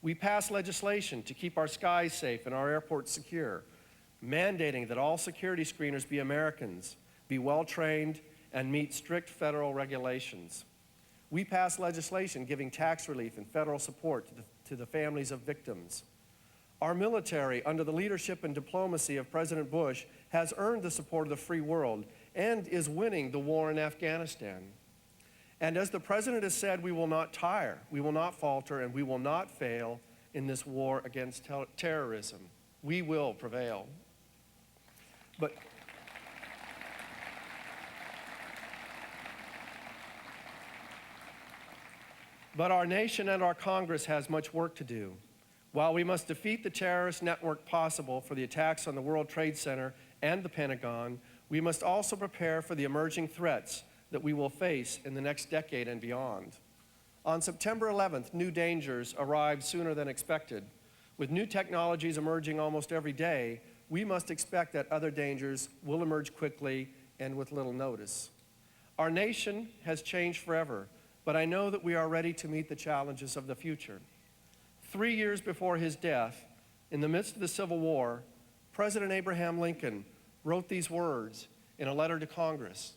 We passed legislation to keep our skies safe and our airports secure, mandating that all security screeners be Americans, be well-trained, and meet strict federal regulations. We passed legislation giving tax relief and federal support to the families of victims. Our military, under the leadership and diplomacy of President Bush, has earned the support of the free world and is winning the war in Afghanistan. And as the President has said, we will not tire, we will not falter, and we will not fail in this war against terrorism. We will prevail. But our nation and our Congress has much work to do. While we must defeat the terrorist network possible for the attacks on the World Trade Center and the Pentagon, we must also prepare for the emerging threats that we will face in the next decade and beyond. On September 11th, new dangers arrived sooner than expected. With new technologies emerging almost every day, we must expect that other dangers will emerge quickly and with little notice. Our nation has changed forever, but I know that we are ready to meet the challenges of the future. 3 years before his death, in the midst of the Civil War, President Abraham Lincoln wrote these words in a letter to Congress.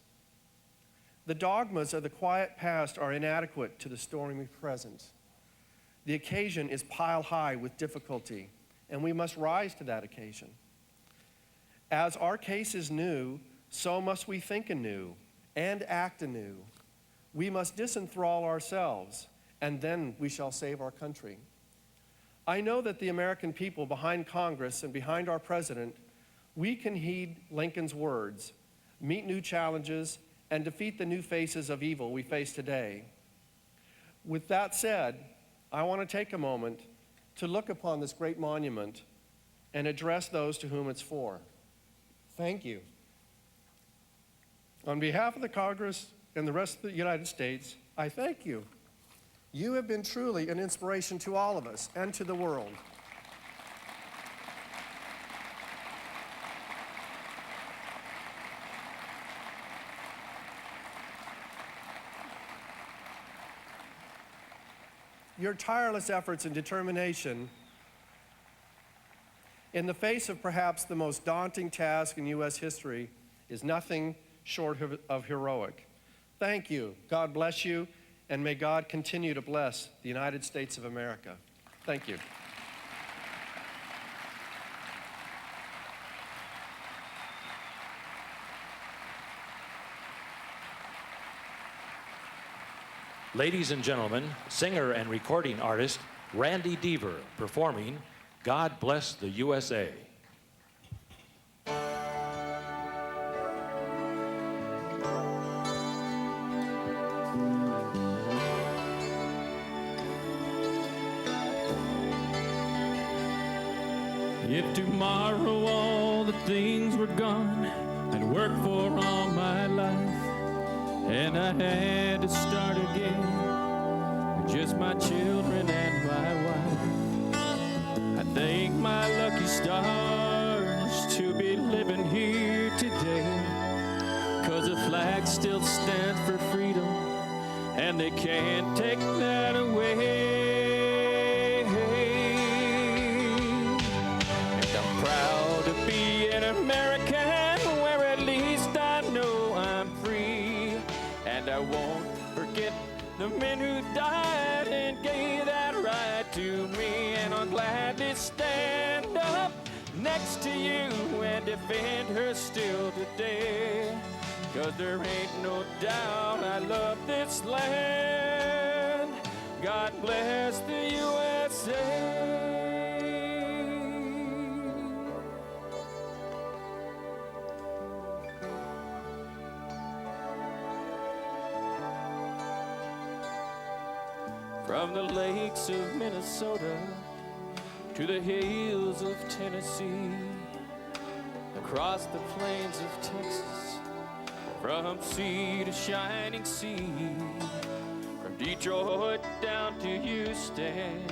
The dogmas of the quiet past are inadequate to the stormy present. The occasion is pile high with difficulty, and we must rise to that occasion. As our case is new, so must we think anew and act anew. We must disenthrall ourselves, and then we shall save our country. I know that the American people behind Congress and behind our president, we can heed Lincoln's words, meet new challenges, and defeat the new faces of evil we face today. With that said, I want to take a moment to look upon this great monument and address those to whom it's for. Thank you. On behalf of the Congress and the rest of the United States, I thank you. You have been truly an inspiration to all of us and to the world. Your tireless efforts and determination in the face of perhaps the most daunting task in U.S. history is nothing short of heroic. Thank you. God bless you, and may God continue to bless the United States of America. Thank you. Ladies and gentlemen, singer and recording artist Randy Deaver performing God Bless the USA. If tomorrow all the things were gone I'd worked for all my life, and I had to start again, just my children and my wife. I thank my lucky stars to be living here today, 'cause the flag still stands for freedom, and they can't take that away. And I'm proud to be an American, where at least I know I'm free. And I won't forget the men who died and gave that right to me. And I'll gladly stand up next to you and defend her still today. 'Cause there ain't no doubt I love this land. God bless the USA. From the lakes of Minnesota to the hills of Tennessee, across the plains of Texas, from sea to shining sea, from Detroit down to Houston,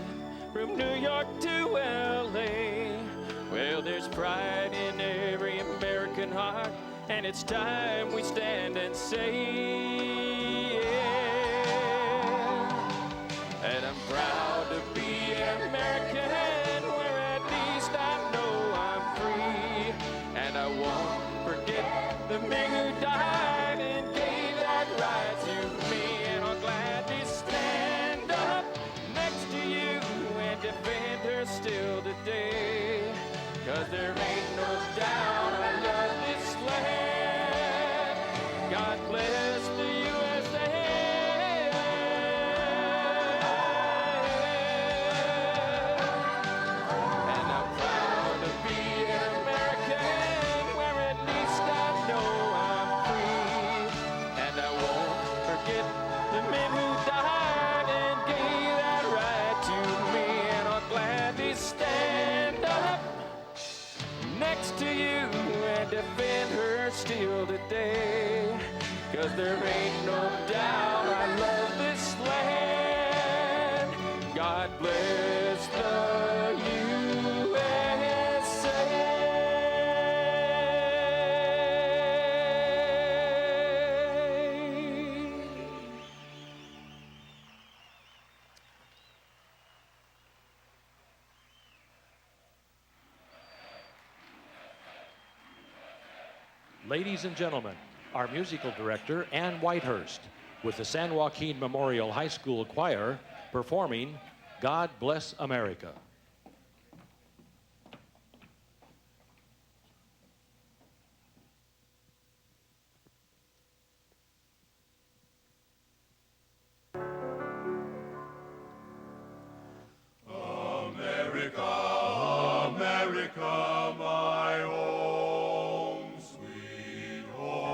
from New York to LA. Well, there's pride in every American heart, and it's time we stand and say, yeah. And I'm proud to be an American, where at least I know I'm free. And I won't forget the men who died and gave that right to me. And I'll gladly stand up next to you and defend her still today. 'Cause there ain't no doubt I love this land. God bless the USA. And I'm proud to be an American, where at least I know I'm free. And I won't forget the men who died and gave that right to me. And I'll gladly stand up next to you and defend her still today. 'Cause there ain't no doubt I love this land. God bless the USA. Ladies and gentlemen, our musical director, Ann Whitehurst, with the San Joaquin Memorial High School Choir, performing God Bless America. America, America, my home, sweet home.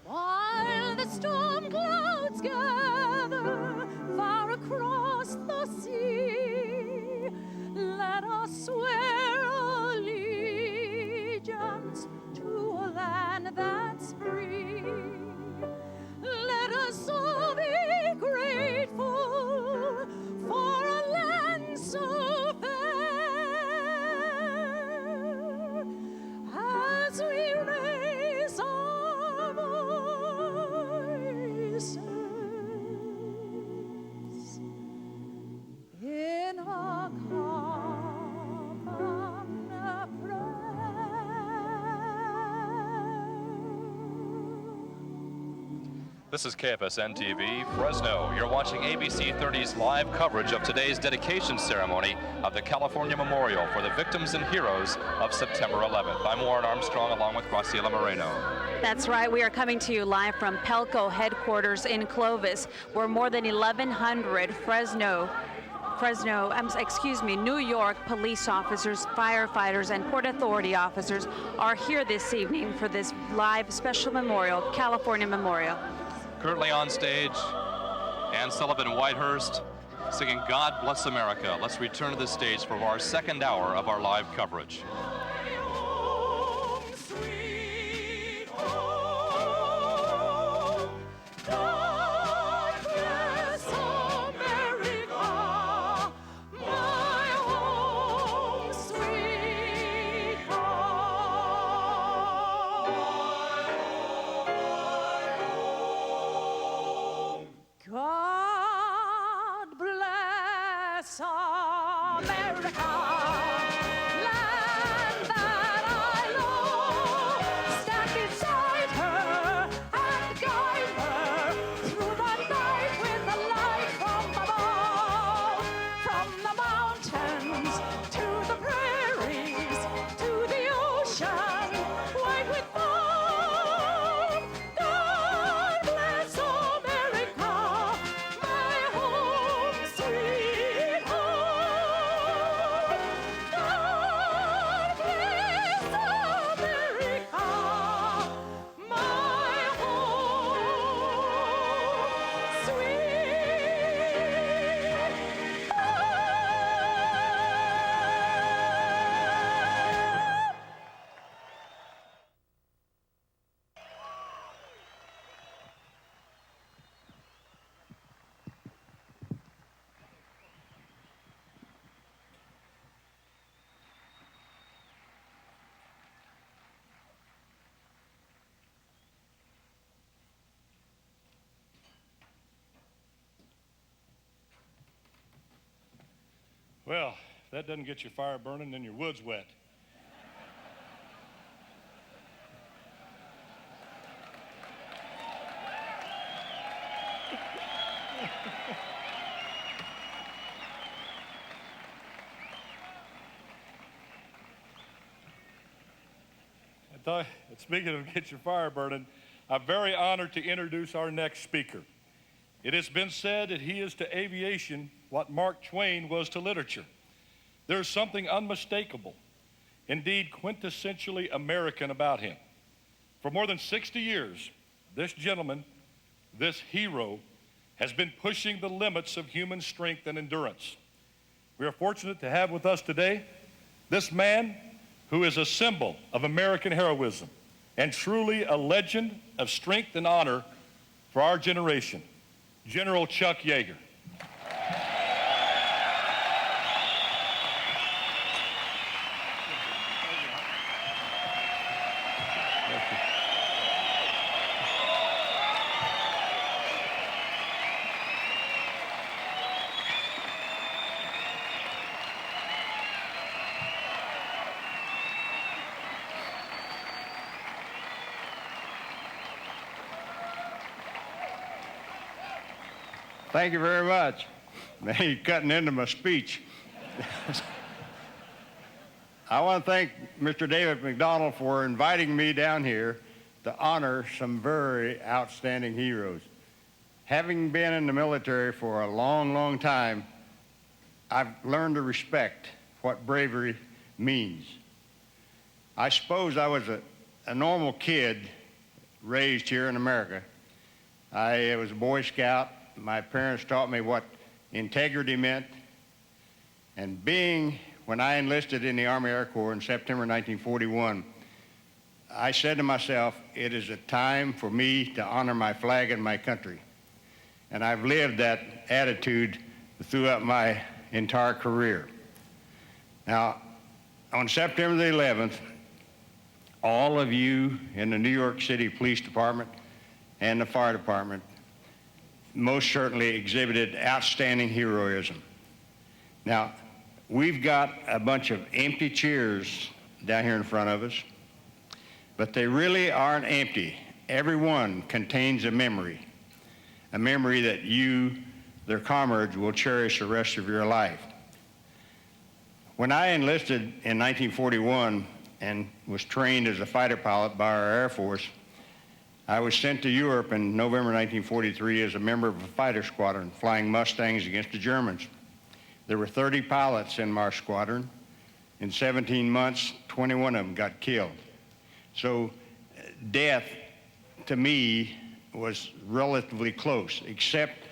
While the storm clouds gather far across the sea, let us swear allegiance to a land that's free. Let us all be grateful for a land so fair, as we raise our voices in a common prayer. This is KFSN TV, Fresno. You're watching ABC 30's live coverage of today's dedication ceremony of the California Memorial for the Victims and Heroes of September 11th. I'm Warren Armstrong along with Graciela Moreno. That's right. We are coming to you live from Pelco headquarters in Clovis, where more than 1,100 New York police officers, firefighters, and Port Authority officers are here this evening for this live special memorial, California Memorial. Currently on stage, Ann Sullivan Whitehurst singing God Bless America. Let's return to the stage for our second hour of our live coverage. America, land that I love. Stand beside her and guide her through the night with the light from above. From the mountains to the prairies to the ocean, white with foam. God bless America, my home, sweet home. God bless America, my home, sweet Well, if that doesn't get your fire burning, then your wood's wet. Speaking of get your fire burning, I'm very honored to introduce our next speaker. It has been said that he is to aviation what Mark Twain was to literature. There's something unmistakable, indeed quintessentially American about him. For more than 60 years, this gentleman, this hero, has been pushing the limits of human strength and endurance. We are fortunate to have with us today this man who is a symbol of American heroism and truly a legend of strength and honor for our generation, General Chuck Yeager. Thank you very much. Now you're cutting into my speech. I want to thank Mr. David McDonald for inviting me down here to honor some very outstanding heroes. Having been in the military for a long, long time, I've learned to respect what bravery means. I suppose I was a normal kid raised here in America. I was a Boy Scout. My parents taught me what integrity meant. And when I enlisted in the Army Air Corps in September 1941, I said to myself, it is a time for me to honor my flag and my country. And I've lived that attitude throughout my entire career. Now, on September the 11th, all of you in the New York City Police Department and the Fire Department most certainly exhibited outstanding heroism. Now, we've got a bunch of empty chairs down here in front of us, but they really aren't empty. Every one contains a memory that you, their comrades, will cherish the rest of your life. When I enlisted in 1941 and was trained as a fighter pilot by our Air Force, I was sent to Europe in November 1943 as a member of a fighter squadron flying Mustangs against the Germans. There were 30 pilots in our squadron. In 17 months, 21 of them got killed. So death, to me, was relatively close, except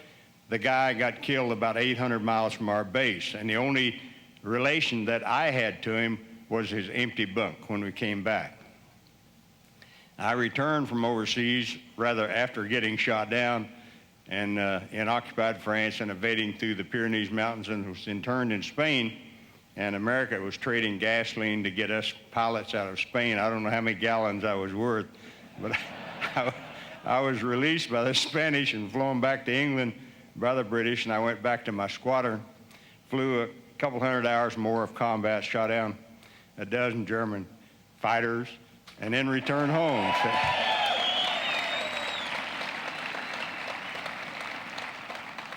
the guy got killed about 800 miles from our base, and the only relation that I had to him was his empty bunk when we came back. I returned from overseas rather after getting shot down and in occupied France and evading through the Pyrenees Mountains, and was interned in Spain. And America was trading gasoline to get us pilots out of Spain. I don't know how many gallons I was worth, but I was released by the Spanish and flown back to England by the British, and I went back to my squadron, flew couple hundred hours more of combat, shot down a dozen German fighters, and then returned home.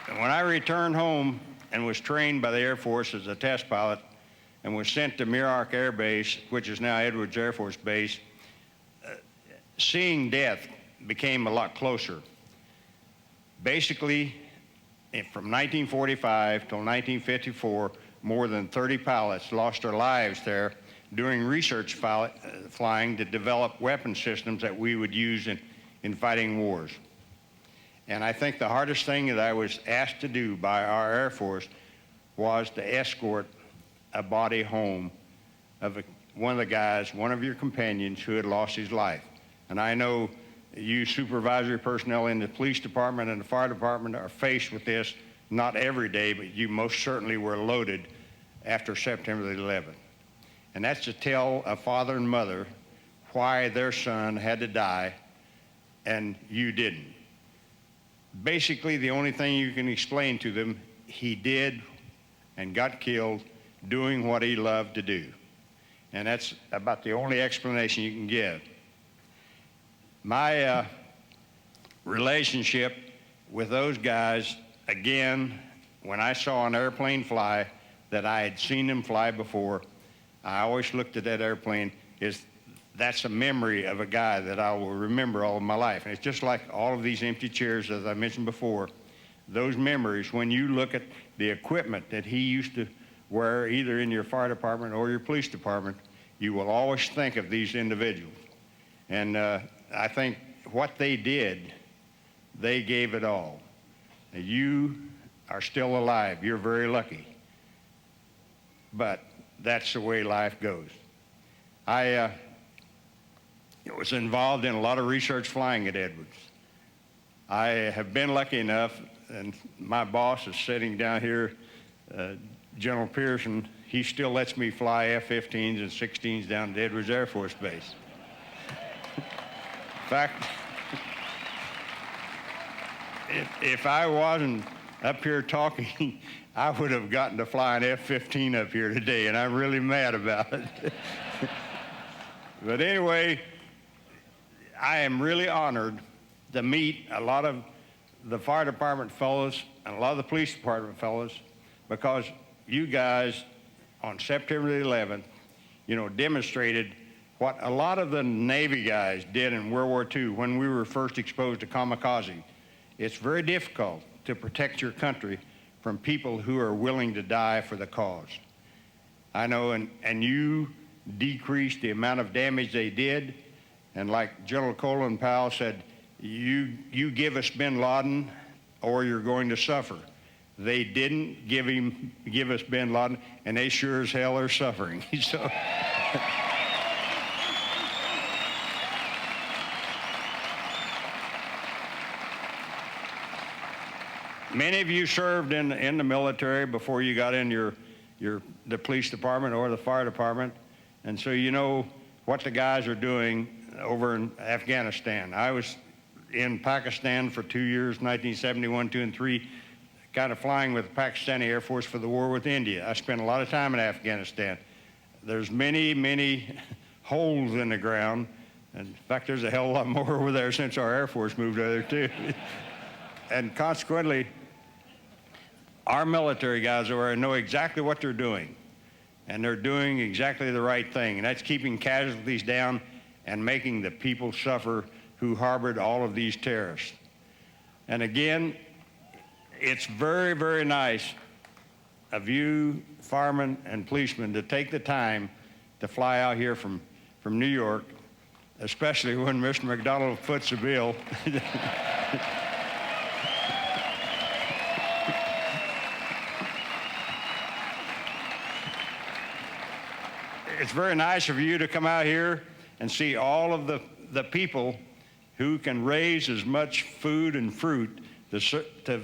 So, when I returned home and was trained by the Air Force as a test pilot and was sent to Muroc Air Base, which is now Edwards Air Force Base, seeing death became a lot closer. Basically, from 1945 till 1954, more than 30 pilots lost their lives there doing research flying to develop weapon systems that we would use in fighting wars. And I think the hardest thing that I was asked to do by our Air Force was to escort a body home of one of the guys, one of your companions who had lost his life. And I know you supervisory personnel in the police department and the fire department are faced with this, not every day, but you most certainly were loaded after September the 11th. And that's to tell a father and mother why their son had to die and you didn't. Basically, the only thing you can explain to them, he did and got killed doing what he loved to do. And that's about the only explanation you can give. My relationship with those guys, again, when I saw an airplane fly that I had seen them fly before, I always looked at that airplane as that's a memory of a guy that I will remember all of my life. And it's just like all of these empty chairs, as I mentioned before, those memories, when you look at the equipment that he used to wear either in your fire department or your police department, you will always think of these individuals. And I think what they did, they gave it all. You are still alive. You're very lucky. But that's the way life goes. I was involved in a lot of research flying at Edwards. I have been lucky enough, and my boss is sitting down here, General Pearson, he still lets me fly F-15s and 16s down to Edwards Air Force Base. In fact, if I wasn't up here talking, I would have gotten to fly an F-15 up here today, and I'm really mad about it. But anyway, I am really honored to meet a lot of the fire department fellows and a lot of the police department fellows, because you guys on September the 11th, you know, demonstrated what a lot of the Navy guys did in World War II when we were first exposed to kamikaze. It's very difficult to protect your country from people who are willing to die for the cause. I know, and you decreased the amount of damage they did, and like General Colin Powell said, you give us bin Laden or you're going to suffer. They didn't give us bin Laden, and they sure as hell are suffering. So. Many of you served in the military before you got in the police department or the fire department, and so you know what the guys are doing over in Afghanistan. I was in Pakistan for 2 years, 1971, 2, and 3, kind of flying with the Pakistani Air Force for the war with India. I spent a lot of time in Afghanistan. There's many, many holes in the ground, and in fact, there's a hell of a lot more over there since our Air Force moved over there too. And consequently, our military guys over there know exactly what they're doing, and they're doing exactly the right thing, and that's keeping casualties down and making the people suffer who harbored all of these terrorists. And again, it's very, very nice of you firemen and policemen to take the time to fly out here from New York, especially when Mr. McDonald foots the bill. It's very nice of you to come out here and see all of the people who can raise as much food and fruit to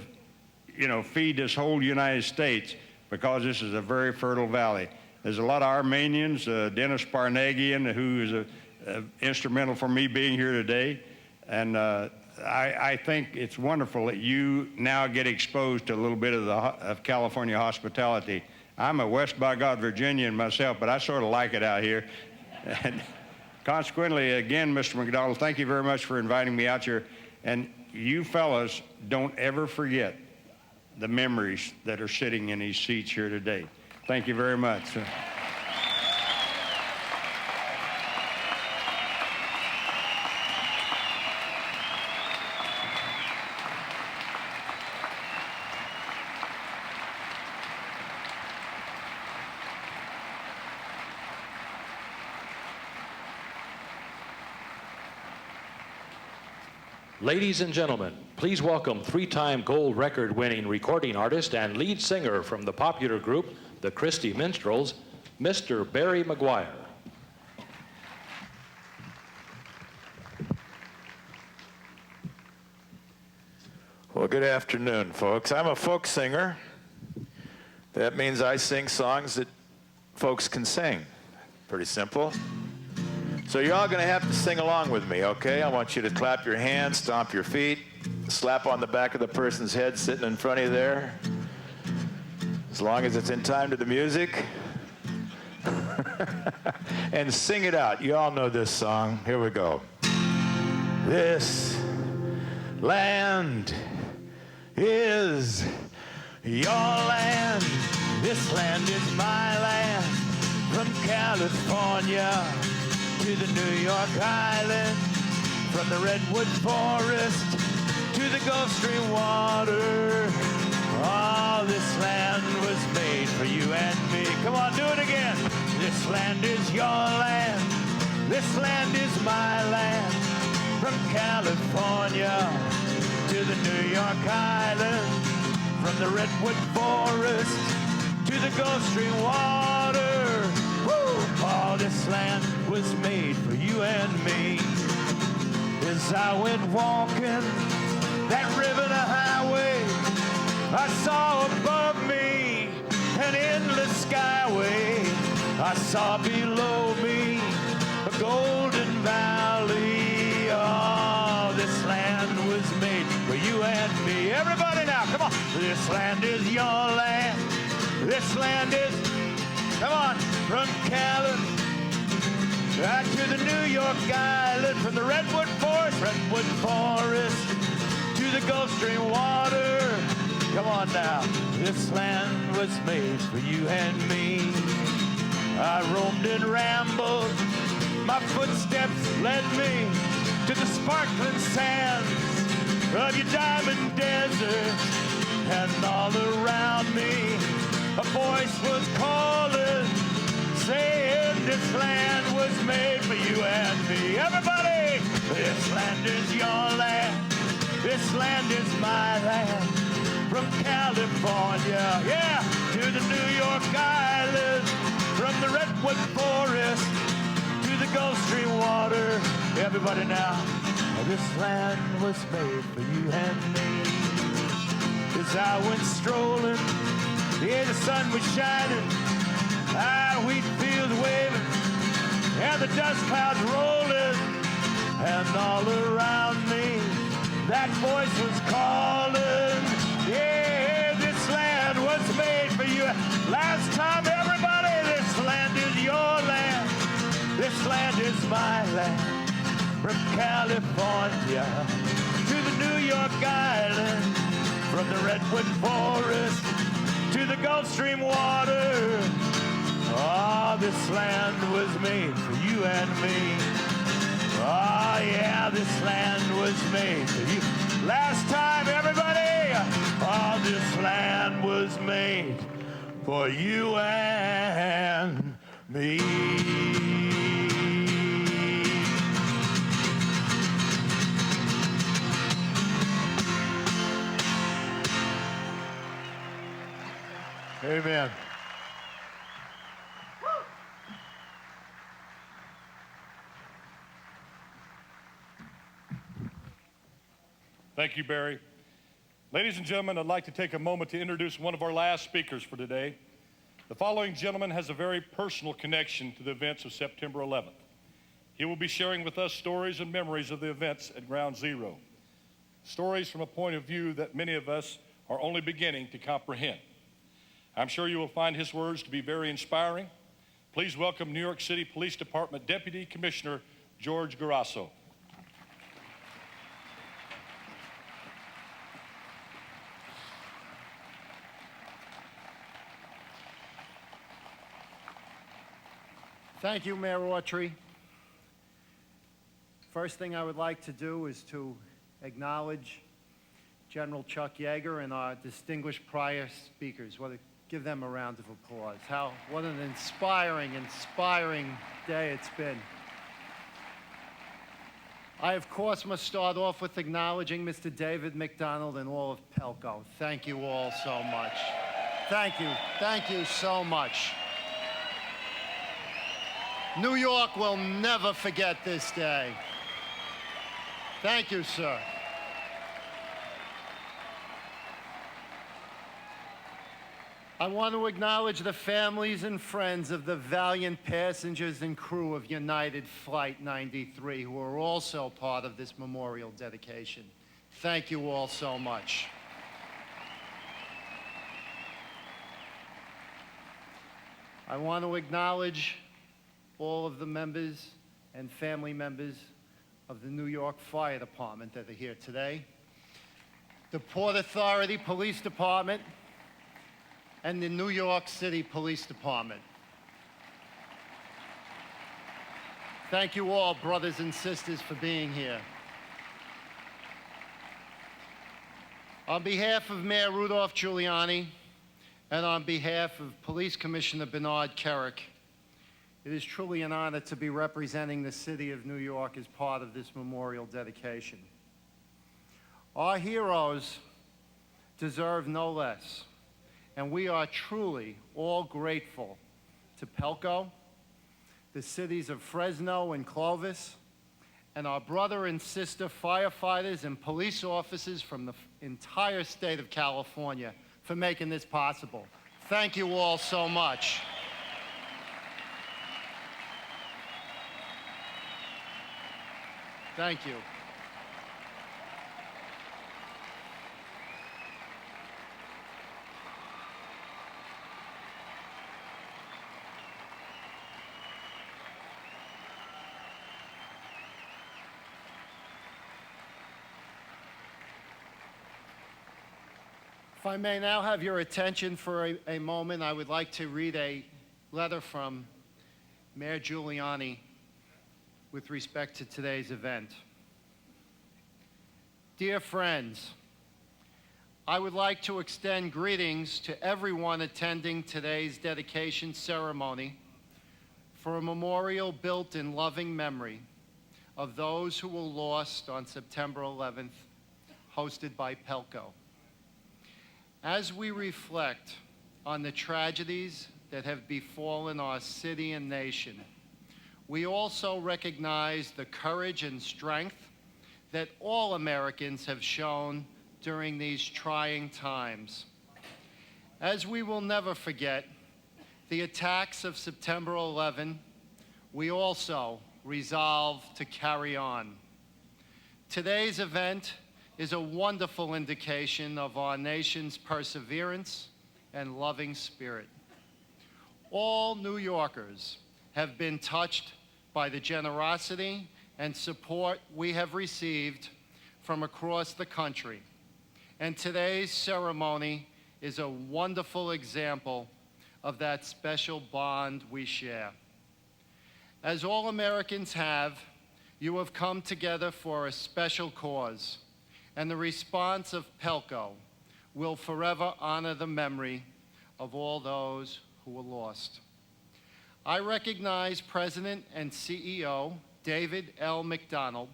feed this whole United States, because this is a very fertile valley. There's a lot of Armenians, Dennis Barnagian, who is instrumental for me being here today, and I think it's wonderful that you now get exposed to a little bit of California hospitality. I'm a West by God Virginian myself, but I sort of like it out here. And consequently, again, Mr. McDonald, thank you very much for inviting me out here. And you fellas, don't ever forget the memories that are sitting in these seats here today. Thank you very much. Ladies and gentlemen, please welcome three-time gold record-winning recording artist and lead singer from the popular group, the Christie Minstrels, Mr. Barry McGuire. Well, good afternoon, folks. I'm a folk singer. That means I sing songs that folks can sing. Pretty simple. So you're all going to have to sing along with me, okay? I want you to clap your hands, stomp your feet, slap on the back of the person's head sitting in front of you there, as long as it's in time to the music. And sing it out. You all know this song. Here we go. This land is your land. This land is my land. From California to the New York Island, from the Redwood Forest to the Gulf Stream water. Oh, this land was made for you and me. Come on, do it again. This land is your land. This land is my land. From California to the New York Island, from the Redwood Forest to the Gulf Stream water. All this land was made for you and me. As I went walking that river to highway, I saw above me an endless skyway. I saw below me a golden valley. Oh, this land was made for you and me. Everybody now, come on. This land is your land. This land is, come on, from California to the New York Island, from the Redwood Forest to the Gulf Stream water. Come on now, this land was made for you and me. I roamed and rambled, my footsteps led me to the sparkling sands of your diamond desert, and all around me a voice was calling, saying this land was made for you and me. Everybody, this land is your land. This land is my land. From California, yeah, to the New York Island, from the Redwood Forest to the Gulf Stream water. Everybody now, this land was made for you and me. As I went strolling, yeah, the sun was shining, wheat fields waving, and the dust clouds rolling, and all around me, that voice was calling, yeah, this land was made for you. Last time, everybody, this land is your land. This land is my land. From California to the New York Island, from the Redwood Forest to the Gulf Stream water. Oh, this land was made for you and me. Oh, yeah, this land was made for you. Last time, everybody, oh, this land was made for you and me. Amen. Thank you, Barry. Ladies and gentlemen, I'd like to take a moment to introduce one of our last speakers for today. The following gentleman has a very personal connection to the events of September 11th. He will be sharing with us stories and memories of the events at Ground Zero. Stories from a point of view that many of us are only beginning to comprehend. I'm sure you will find his words to be very inspiring. Please welcome New York City Police Department Deputy Commissioner George Garasso. Thank you, Mayor Autry. First thing I would like to do is to acknowledge General Chuck Yeager and our distinguished prior speakers. Give them a round of applause. What an inspiring day it's been. I, of course, must start off with acknowledging Mr. David McDonald and all of Pelco. Thank you all so much. Thank you so much. New York will never forget this day. Thank you, sir. I want to acknowledge the families and friends of the valiant passengers and crew of United Flight 93 who are also part of this memorial dedication. Thank you all so much. I want to acknowledge all of the members and family members of the New York Fire Department that are here today, the Port Authority Police Department, and the New York City Police Department. Thank you all, brothers and sisters, for being here. On behalf of Mayor Rudolph Giuliani and on behalf of Police Commissioner Bernard Kerik, it is truly an honor to be representing the city of New York as part of this memorial dedication. Our heroes deserve no less, and we are truly all grateful to Pelco, the cities of Fresno and Clovis, and our brother and sister firefighters and police officers from the entire state of California for making this possible. Thank you all so much. Thank you. If I may now have your attention for a moment, I would like to read a letter from Mayor Giuliani with respect to today's event. Dear friends, I would like to extend greetings to everyone attending today's dedication ceremony for a memorial built in loving memory of those who were lost on September 11th, hosted by Pelco. As we reflect on the tragedies that have befallen our city and nation, we also recognize the courage and strength that all Americans have shown during these trying times. As we will never forget the attacks of September 11, we also resolve to carry on. Today's event is a wonderful indication of our nation's perseverance and loving spirit. All New Yorkers have been touched by the generosity and support we have received from across the country. And today's ceremony is a wonderful example of that special bond we share. As all Americans have, you have come together for a special cause, and the response of Pelco will forever honor the memory of all those who were lost. I recognize President and CEO David L. McDonald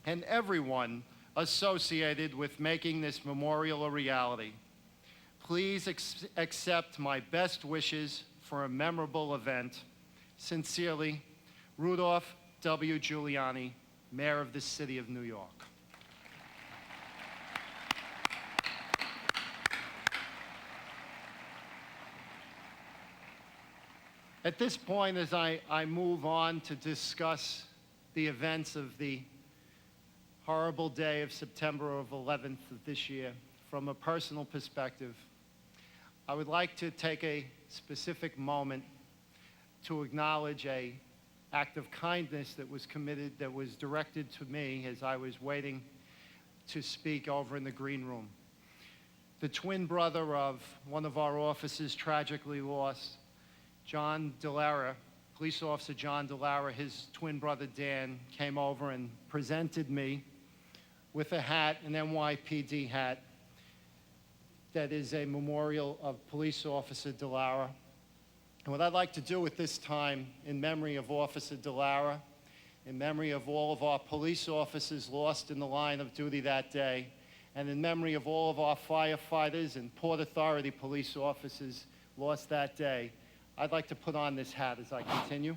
and everyone associated with making this memorial a reality. Please accept my best wishes for a memorable event. Sincerely, Rudolph W. Giuliani, Mayor of the City of New York. At this point, as I move on to discuss the events of the horrible day of September 11th of this year from a personal perspective, I would like to take a specific moment to acknowledge an act of kindness that was committed, that was directed to me as I was waiting to speak over in the green room. The twin brother of one of our officers tragically lost, John DeLara, police officer John DeLara, his twin brother Dan came over and presented me with a hat, an NYPD hat, that is a memorial of police officer DeLara. And what I'd like to do at this time, in memory of Officer DeLara, in memory of all of our police officers lost in the line of duty that day, and in memory of all of our firefighters and Port Authority police officers lost that day, I'd like to put on this hat as I continue.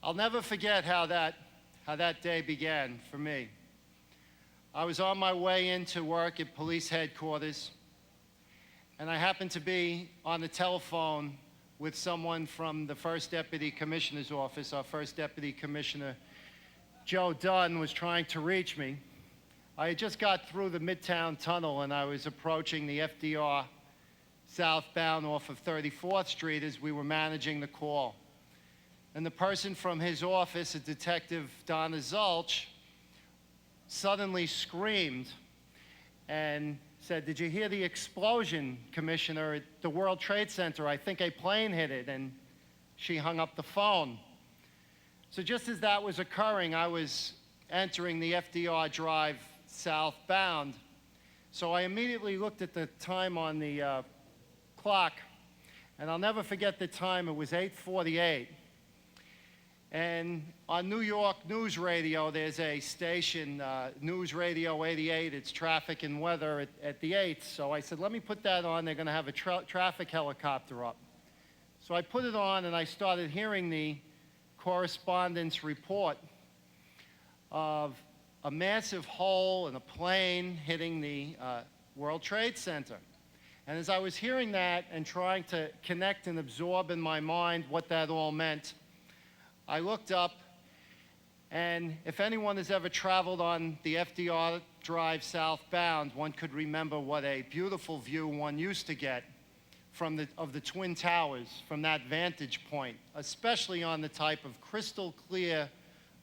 I'll never forget how that day began for me. I was on my way into work at police headquarters, and I happened to be on the telephone with someone from the First Deputy Commissioner's office. Our First Deputy Commissioner, Joe Dunn, was trying to reach me. I had just got through the Midtown Tunnel, and I was approaching the FDR southbound off of 34th Street as we were managing the call. And the person from his office, a Detective Donna Zulch, suddenly screamed and said, "Did you hear the explosion, Commissioner, at the World Trade Center? I think a plane hit it." And she hung up the phone. So just as that was occurring, I was entering the FDR Drive southbound. So I immediately looked at the time on the clock, and I'll never forget the time. It was 8:48. And on New York News Radio, there's a station, News Radio 88. It's traffic and weather at the 8th. So I said, let me put that on. They're going to have a traffic helicopter up. So I put it on, and I started hearing the correspondence report of a massive hole in a plane hitting the World Trade Center. And as I was hearing that and trying to connect and absorb in my mind what that all meant, I looked up, and if anyone has ever traveled on the FDR Drive southbound, one could remember what a beautiful view one used to get of the Twin Towers from that vantage point, especially on the type of crystal clear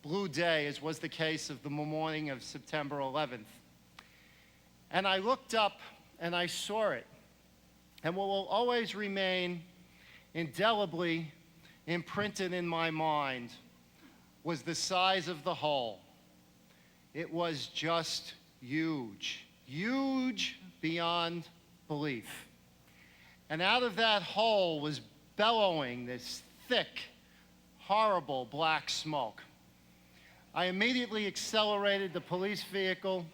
blue day, as was the case of the morning of September 11th. And I looked up, and I saw it. And what will always remain indelibly imprinted in my mind was the size of the hole. It was just huge, huge beyond belief. And out of that hole was bellowing this thick, horrible black smoke. I immediately accelerated the police vehicle,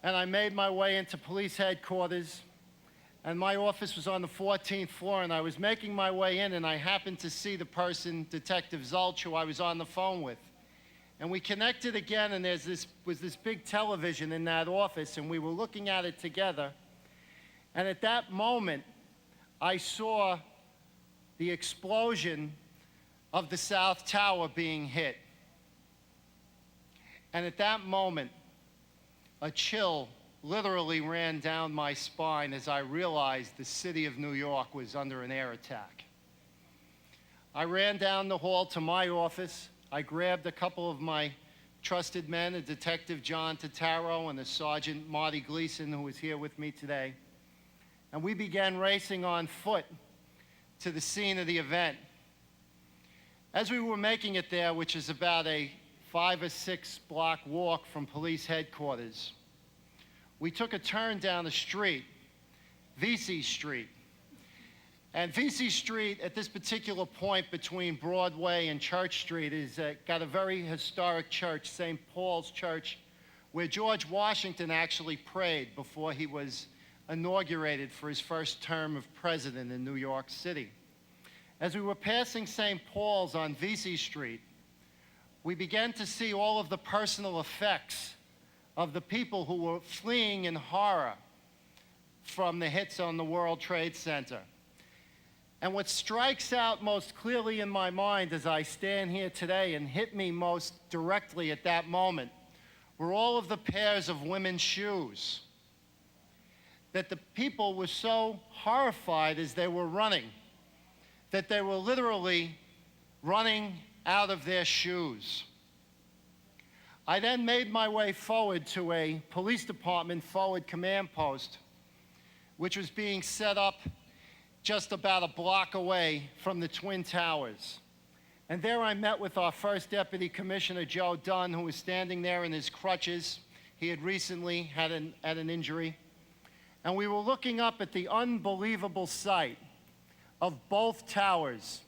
and I made my way into police headquarters. And my office was on the 14th floor, and I was making my way in, and I happened to see the person, Detective Zulch, who I was on the phone with. And we connected again, and there was this big television in that office, and we were looking at it together. And at that moment, I saw the explosion of the South Tower being hit. And at that moment, a chill literally ran down my spine as I realized the city of New York was under an air attack. I ran down the hall to my office. I grabbed a couple of my trusted men, a Detective John Totaro and a Sergeant Marty Gleason, who was here with me today. And we began racing on foot to the scene of the event. As we were making it there, which is about a 5 or 6 block walk from police headquarters, we took a turn down the street, VC Street. And VC Street, at this particular point between Broadway and Church Street, is got a very historic church, St. Paul's Church, where George Washington actually prayed before he was inaugurated for his first term of president in New York City. As we were passing St. Paul's on VC Street, we began to see all of the personal effects of the people who were fleeing in horror from the hits on the World Trade Center. And what strikes out most clearly in my mind as I stand here today and hit me most directly at that moment were all of the pairs of women's shoes that the people were so horrified as they were running that they were literally running out of their shoes. I then made my way forward to a police department forward command post, which was being set up just about a block away from the Twin Towers. And there I met with our first Deputy Commissioner, Joe Dunn, who was standing there in his crutches. He had recently had an injury. And we were looking up at the unbelievable sight of both towers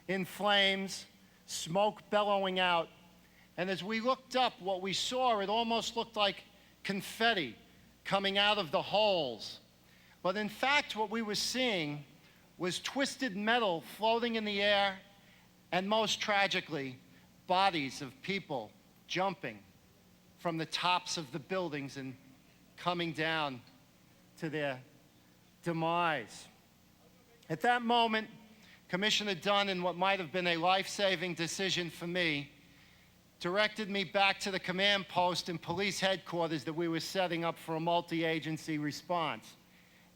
in flames, smoke bellowing out. And as we looked up, what we saw, it almost looked like confetti coming out of the holes. But in fact, what we were seeing was twisted metal floating in the air, and most tragically, bodies of people jumping from the tops of the buildings and coming down to their demise. At that moment, Commissioner Dunn, in what might have been a life-saving decision for me, directed me back to the command post and police headquarters that we were setting up for a multi-agency response.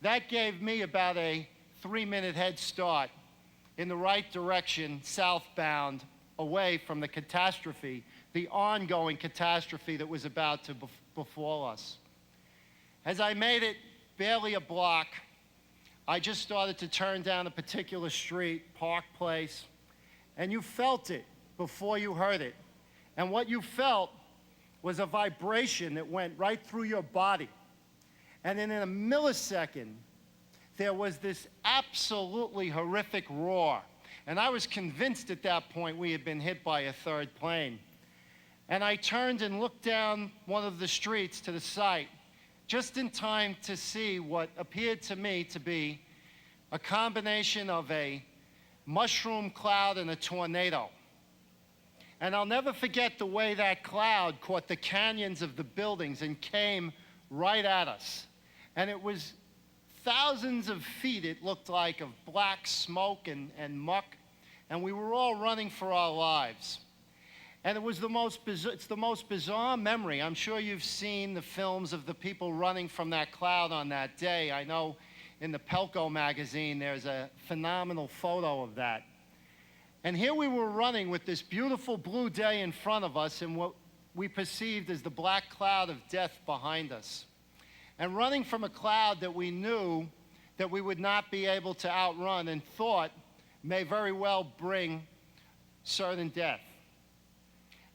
That gave me about a 3-minute head start in the right direction, southbound, away from the catastrophe, the ongoing catastrophe that was about to befall us. As I made it barely a block, I just started to turn down a particular street, Park Place, and you felt it before you heard it. And what you felt was a vibration that went right through your body. And then in a millisecond, there was this absolutely horrific roar. And I was convinced at that point we had been hit by a third plane. And I turned and looked down one of the streets to the site, just in time to see what appeared to me to be a combination of a mushroom cloud and a tornado. And I'll never forget the way that cloud caught the canyons of the buildings and came right at us. And it was thousands of feet, it looked like, of black smoke and muck. And we were all running for our lives. And it was it's the most bizarre memory. I'm sure you've seen the films of the people running from that cloud on that day. I know in the Pelco magazine there's a phenomenal photo of that. And here we were running with this beautiful blue day in front of us and what we perceived as the black cloud of death behind us. And running from a cloud that we knew that we would not be able to outrun and thought may very well bring certain death.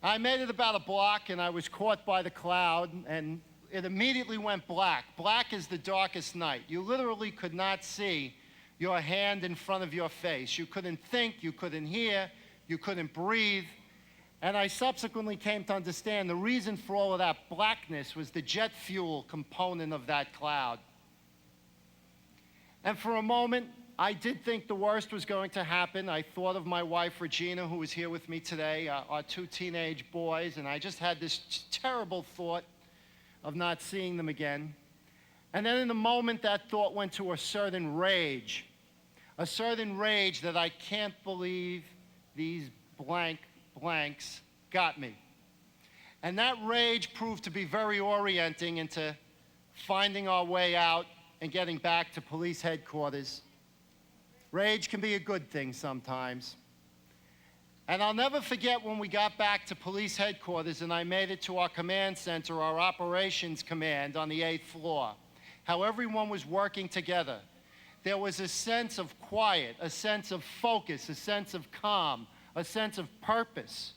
I made it about a block and I was caught by the cloud and it immediately went black. Black is the darkest night. You literally could not see your hand in front of your face. You couldn't think, you couldn't hear, you couldn't breathe. And I subsequently came to understand the reason for all of that blackness was the jet fuel component of that cloud. And for a moment, I did think the worst was going to happen. I thought of my wife, Regina, who was here with me today, our 2 teenage boys, and I just had this terrible thought of not seeing them again. And then in the moment, that thought went to a certain rage that I can't believe these blanks got me. And that rage proved to be very orienting into finding our way out and getting back to police headquarters. Rage can be a good thing sometimes. And I'll never forget when we got back to police headquarters and I made it to our command center, our operations command on the 8th floor, how everyone was working together. There was a sense of quiet, a sense of focus, a sense of calm, a sense of purpose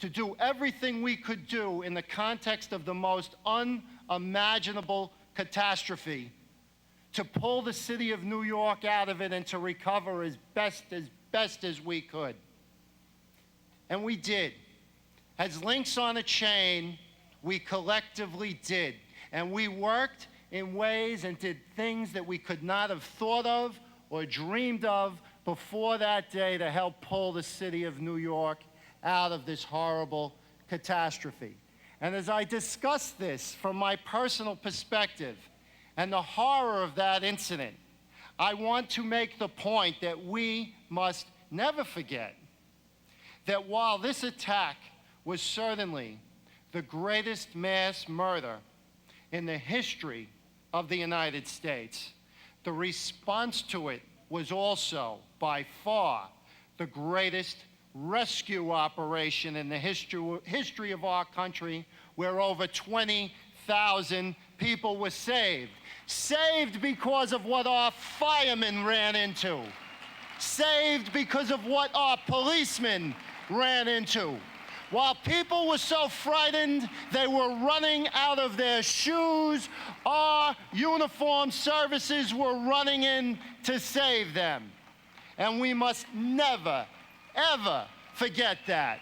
to do everything we could do in the context of the most unimaginable catastrophe, to pull the city of New York out of it and to recover as best as we could. And we did. As links on a chain, we collectively did. And we worked in ways and did things that we could not have thought of or dreamed of before that day to help pull the city of New York out of this horrible catastrophe. And as I discuss this from my personal perspective, and the horror of that incident, I want to make the point that we must never forget that while this attack was certainly the greatest mass murder in the history of the United States, the response to it was also by far the greatest rescue operation in the history of our country, where over 20,000 people were saved. Saved because of what our firemen ran into. Saved because of what our policemen ran into. While people were so frightened they were running out of their shoes, our uniformed services were running in to save them. And we must never, ever forget that.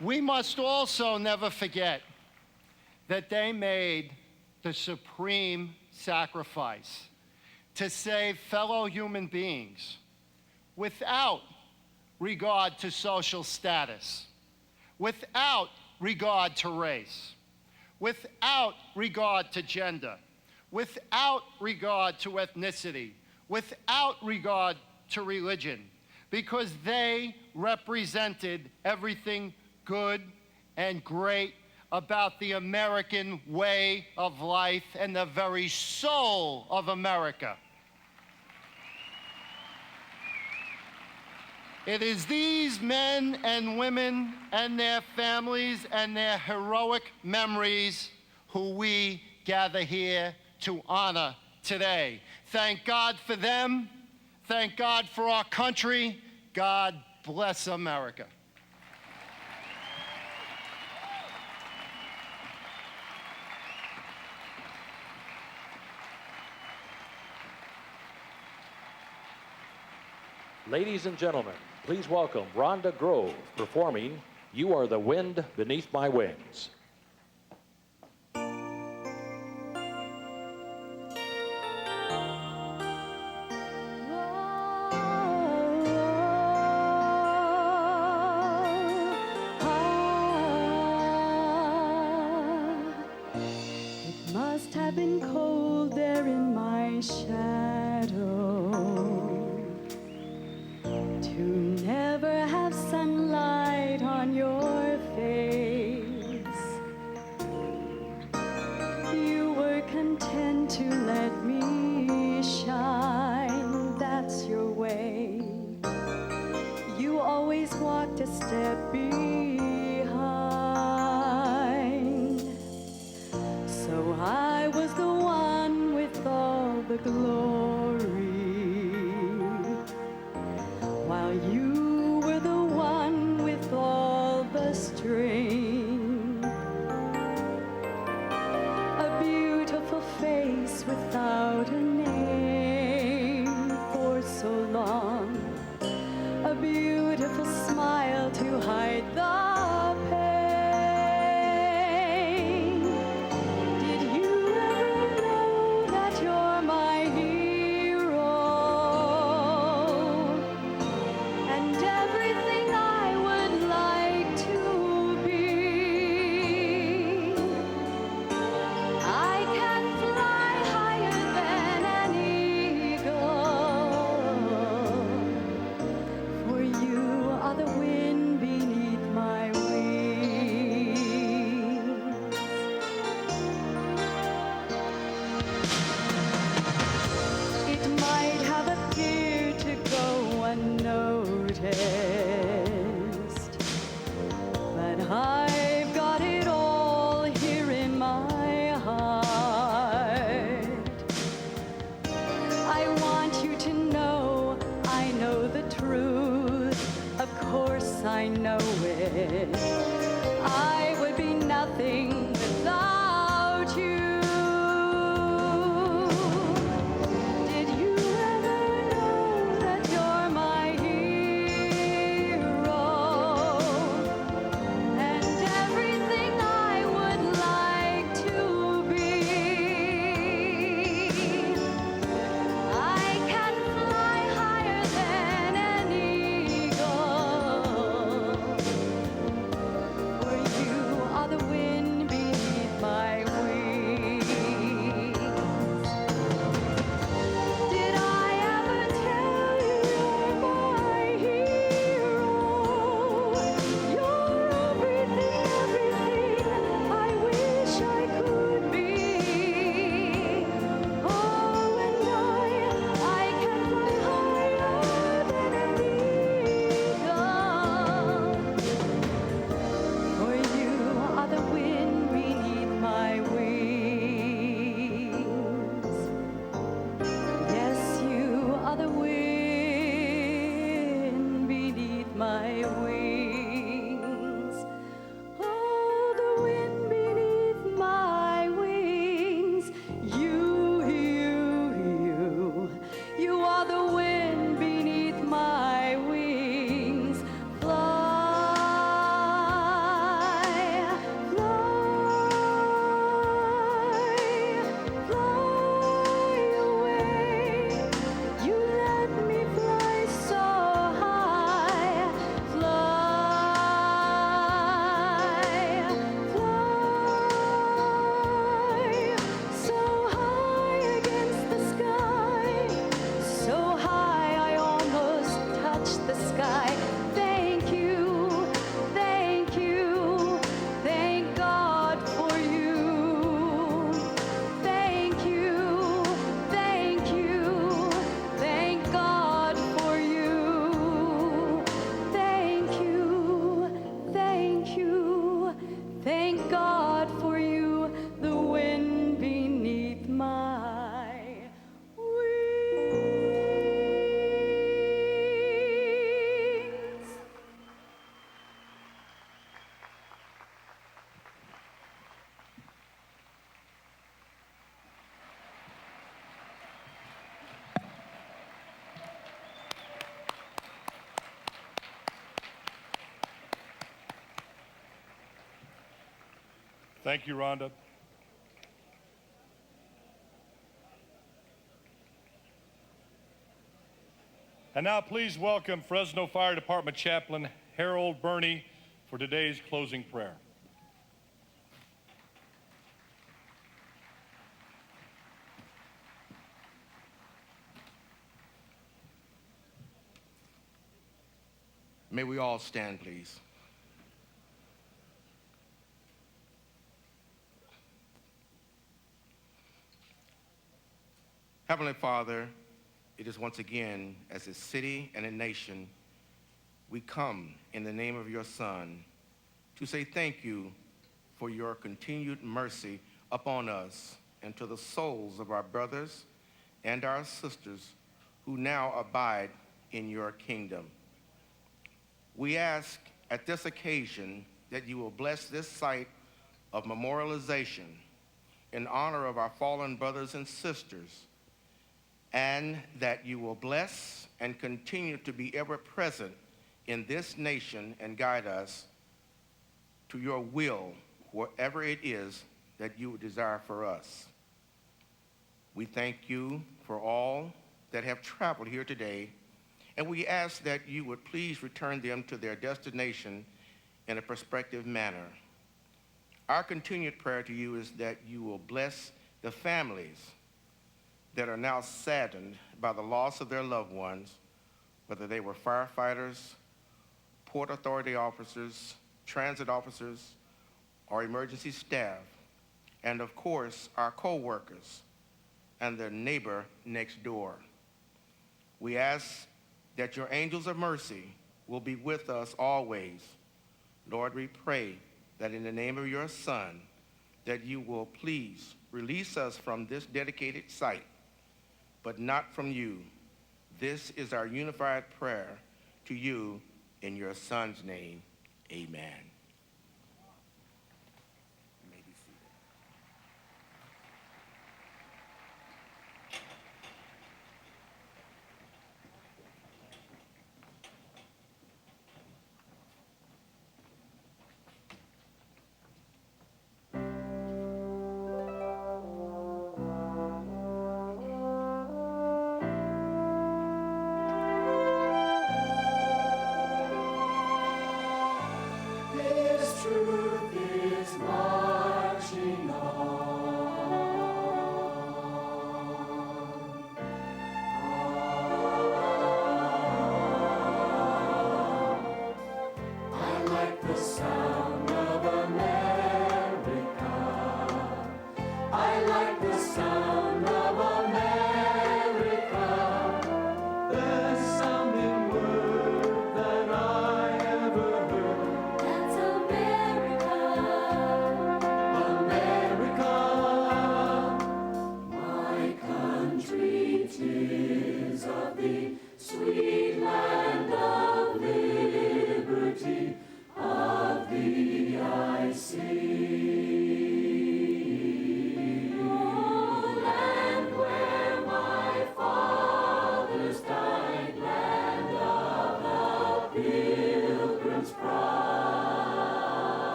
We must also never forget that they made the supreme sacrifice to save fellow human beings without regard to social status, without regard to race, without regard to gender, without regard to ethnicity, without regard to religion, because they represented everything good and great about the American way of life and the very soul of America. It is these men and women and their families and their heroic memories who we gather here to honor today. Thank God for them. Thank God for our country. God bless America. Ladies and gentlemen, please welcome Rhonda Grove performing You Are the Wind Beneath My Wings. It must have been cold there in my shadow to never have sunlight on your face. You were content to let me shine, that's your way. You always walked a step behind. So I was the one with all the glory, while you were the one with all the strength. A beautiful face without a name for so long. A beautiful smile to hide the pain. Did you ever know that you're my hero? And everything I would like to be. I can fly higher than an eagle, for you are the wind beneath my wings. It might have appeared to go unnoticed, but I've got it all here in my heart. I want you to know I know the truth. Of course I know it. I would be nothing without you. Did you ever know that you're my hero? And everything I Thank you, Rhonda. And now please welcome Fresno Fire Department Chaplain Harold Burney for today's closing prayer. May we all stand, please. Heavenly Father, it is once again, as a city and a nation, we come in the name of your Son to say thank you for your continued mercy upon us and to the souls of our brothers and our sisters who now abide in your kingdom. We ask at this occasion that you will bless this site of memorialization in honor of our fallen brothers and sisters, and that you will bless and continue to be ever present in this nation and guide us to your will, wherever it is that you would desire for us. We thank you for all that have traveled here today, and we ask that you would please return them to their destination in a prospective manner. Our continued prayer to you is that you will bless the families that are now saddened by the loss of their loved ones, whether they were firefighters, Port Authority officers, transit officers, or emergency staff, and of course, our co-workers and the neighbor next door. We ask that your angels of mercy will be with us always. Lord, we pray that in the name of your Son, that you will please release us from this dedicated site, but not from you. This is our unified prayer to you in your Son's name. Amen. You may be seated. Let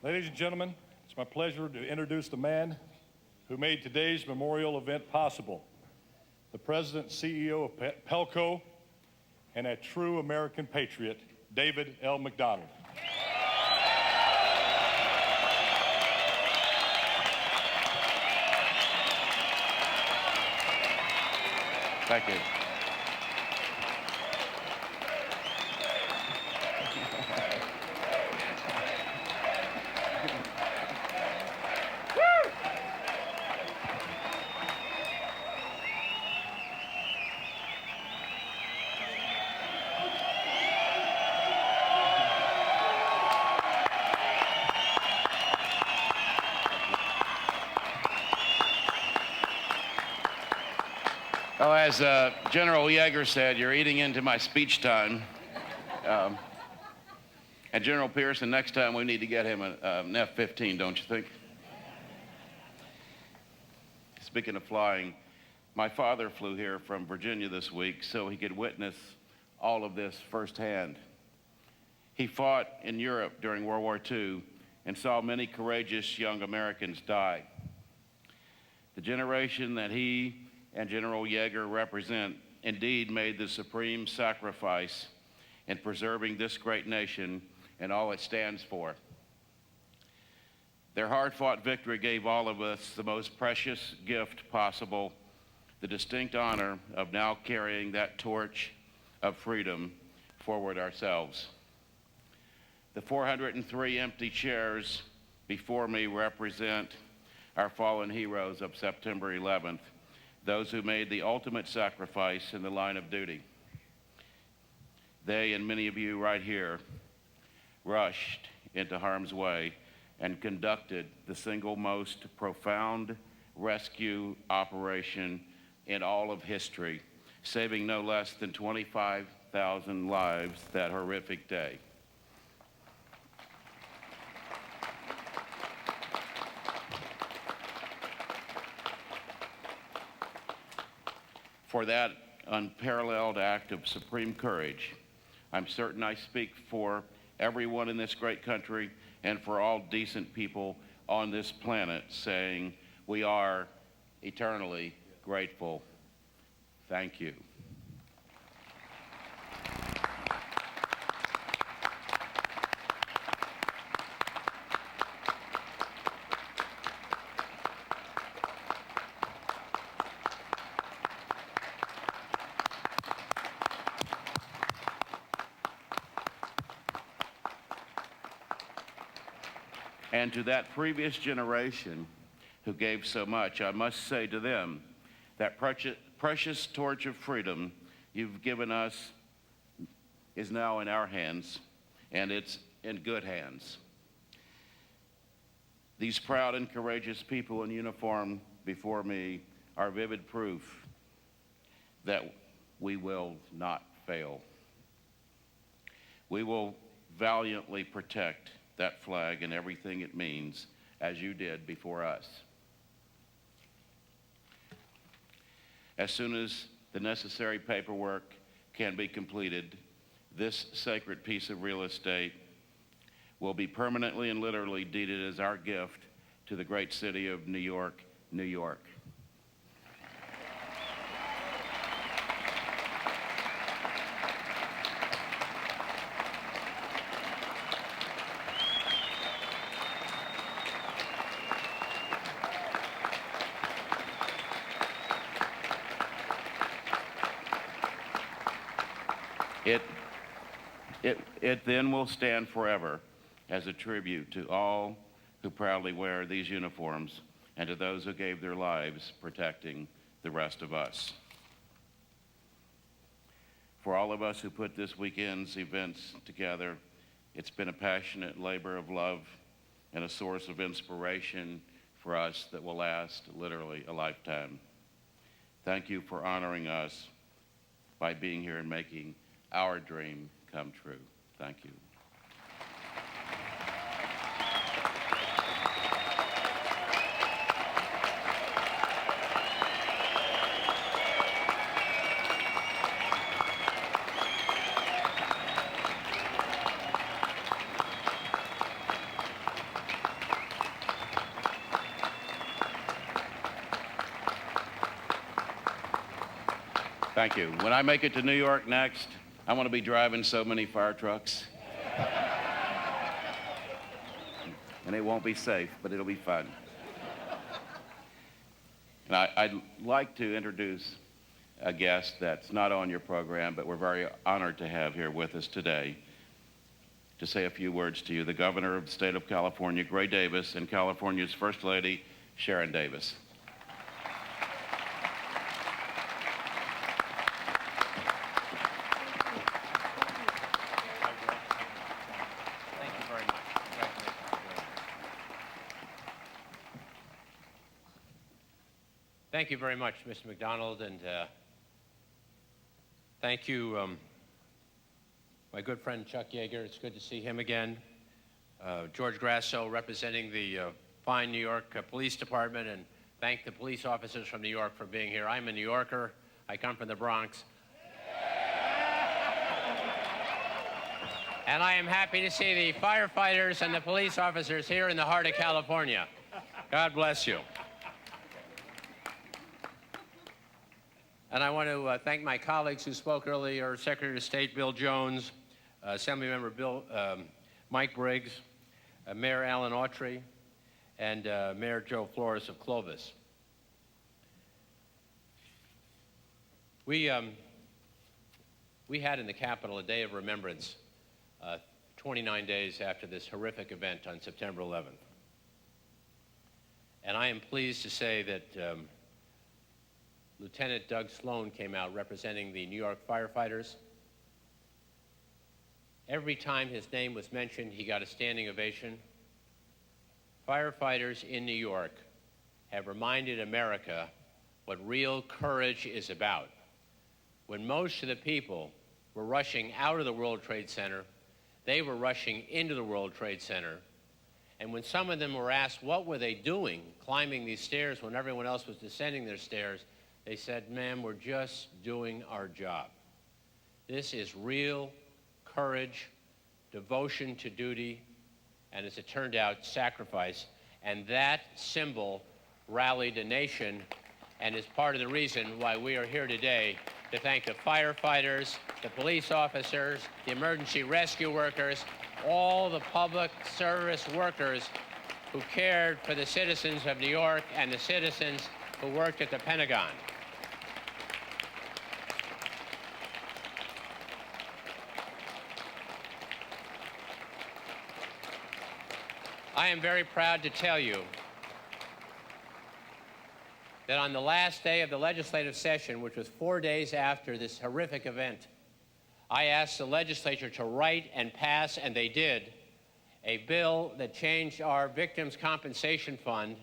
Ladies and gentlemen, it's my pleasure to introduce the man who made today's memorial event possible, the President and CEO of Pelco and a true American patriot, David L. McDonald. Thank you. Oh, as General Yeager said, you're eating into my speech time. And General Pearson, next time we need to get him an F-15, don't you think? speaking of flying, my father flew here from Virginia this week so he could witness all of this firsthand. He fought in Europe during World War II and saw many courageous young Americans die. The generation that he and General Yeager represent indeed made the supreme sacrifice in preserving this great nation and all it stands for. Their hard-fought victory gave all of us the most precious gift possible, the distinct honor of now carrying that torch of freedom forward ourselves. The 403 empty chairs before me represent our fallen heroes of September 11th, those who made the ultimate sacrifice in the line of duty. They, and many of you right here, rushed into harm's way and conducted the single most profound rescue operation in all of history, saving no less than 25,000 lives that horrific day. For that unparalleled act of supreme courage, I'm certain I speak for everyone in this great country and for all decent people on this planet, saying we are eternally grateful. Thank you. And to that previous generation who gave so much, I must say to them, that precious torch of freedom you've given us is now in our hands, and it's in good hands. These proud and courageous people in uniform before me are vivid proof that we will not fail. We will valiantly protect that flag and everything it means, as you did before us. As soon as the necessary paperwork can be completed, this sacred piece of real estate will be permanently and literally deeded as our gift to the great city of New York, New York. It then will stand forever as a tribute to all who proudly wear these uniforms and to those who gave their lives protecting the rest of us. For all of us who put this weekend's events together, it's been a passionate labor of love and a source of inspiration for us that will last literally a lifetime. Thank you for honoring us by being here and making our dream come true. Thank you. Thank you. When I make it to New York next, I want to be driving so many fire trucks. And it won't be safe, but it'll be fun. And I'd like to introduce a guest that's not on your program, but we're very honored to have here with us today to say a few words to you, the Governor of the State of California, Gray Davis, and California's First Lady, Sharon Davis. Thank you very much, Mr. McDonald, and thank you, my good friend Chuck Yeager. It's good to see him again. George Grasso representing the fine New York Police Department, and thank the police officers from New York for being here. I'm a New Yorker. I come from the Bronx. And I am happy to see the firefighters and the police officers here in the heart of California. God bless you. And I want to thank my colleagues who spoke earlier, Secretary of State Bill Jones, Assemblymember Mike Briggs, Mayor Alan Autry, and Mayor Joe Flores of Clovis. We had in the Capitol a day of remembrance 29 days after this horrific event on September 11th. And I am pleased to say that Lieutenant Doug Sloan came out representing the New York firefighters. Every time his name was mentioned, he got a standing ovation. Firefighters in New York have reminded America what real courage is about. When most of the people were rushing out of the World Trade Center, they were rushing into the World Trade Center. And when some of them were asked what were they doing climbing these stairs when everyone else was descending their stairs, they said, "Ma'am, we're just doing our job." This is real courage, devotion to duty, and as it turned out, sacrifice. And that symbol rallied a nation and is part of the reason why we are here today to thank the firefighters, the police officers, the emergency rescue workers, all the public service workers who cared for the citizens of New York and the citizens who worked at the Pentagon. I am very proud to tell you that on the last day of the legislative session, which was 4 days after this horrific event, I asked the legislature to write and pass, and they did, a bill that changed our Victims' Compensation Fund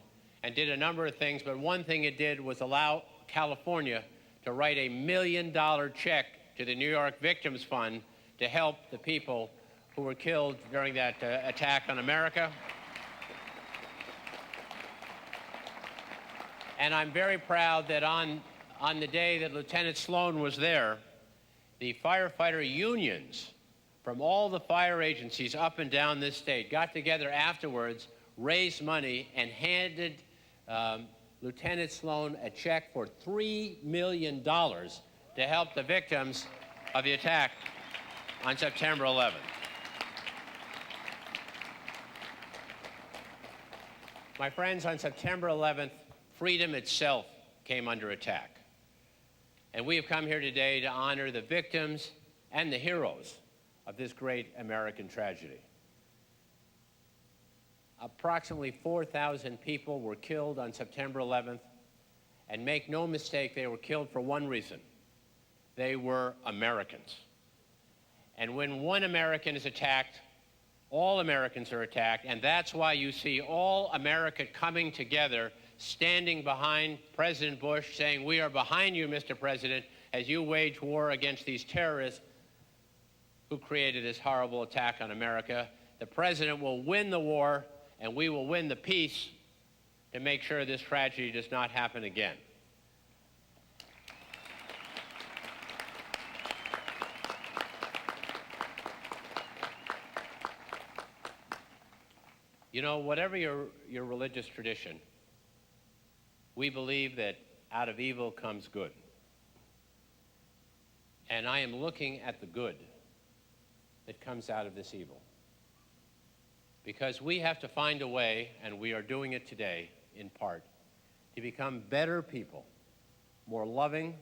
and did a number of things, but one thing it did was allow California to write a $1 million check to the New York Victims Fund to help the people who were killed during that attack on America. And I'm very proud that on the day that Lieutenant Sloan was there, the firefighter unions from all the fire agencies up and down this state got together afterwards, raised money, and handed Lieutenant Sloan a check for $3 million to help the victims of the attack on September 11th. My friends, on September 11th, freedom itself came under attack. And we have come here today to honor the victims and the heroes of this great American tragedy. Approximately 4,000 people were killed on September 11th, and make no mistake, they were killed for one reason. They were Americans. And when one American is attacked, all Americans are attacked, and that's why you see all America coming together, standing behind President Bush, saying, "We are behind you, Mr. President, as you wage war against these terrorists who created this horrible attack on America. The President will win the war, and we will win the peace to make sure this tragedy does not happen again." You know, whatever your religious tradition, we believe that out of evil comes good. And I am looking at the good that comes out of this evil. Because we have to find a way, and we are doing it today, in part, to become better people, more loving,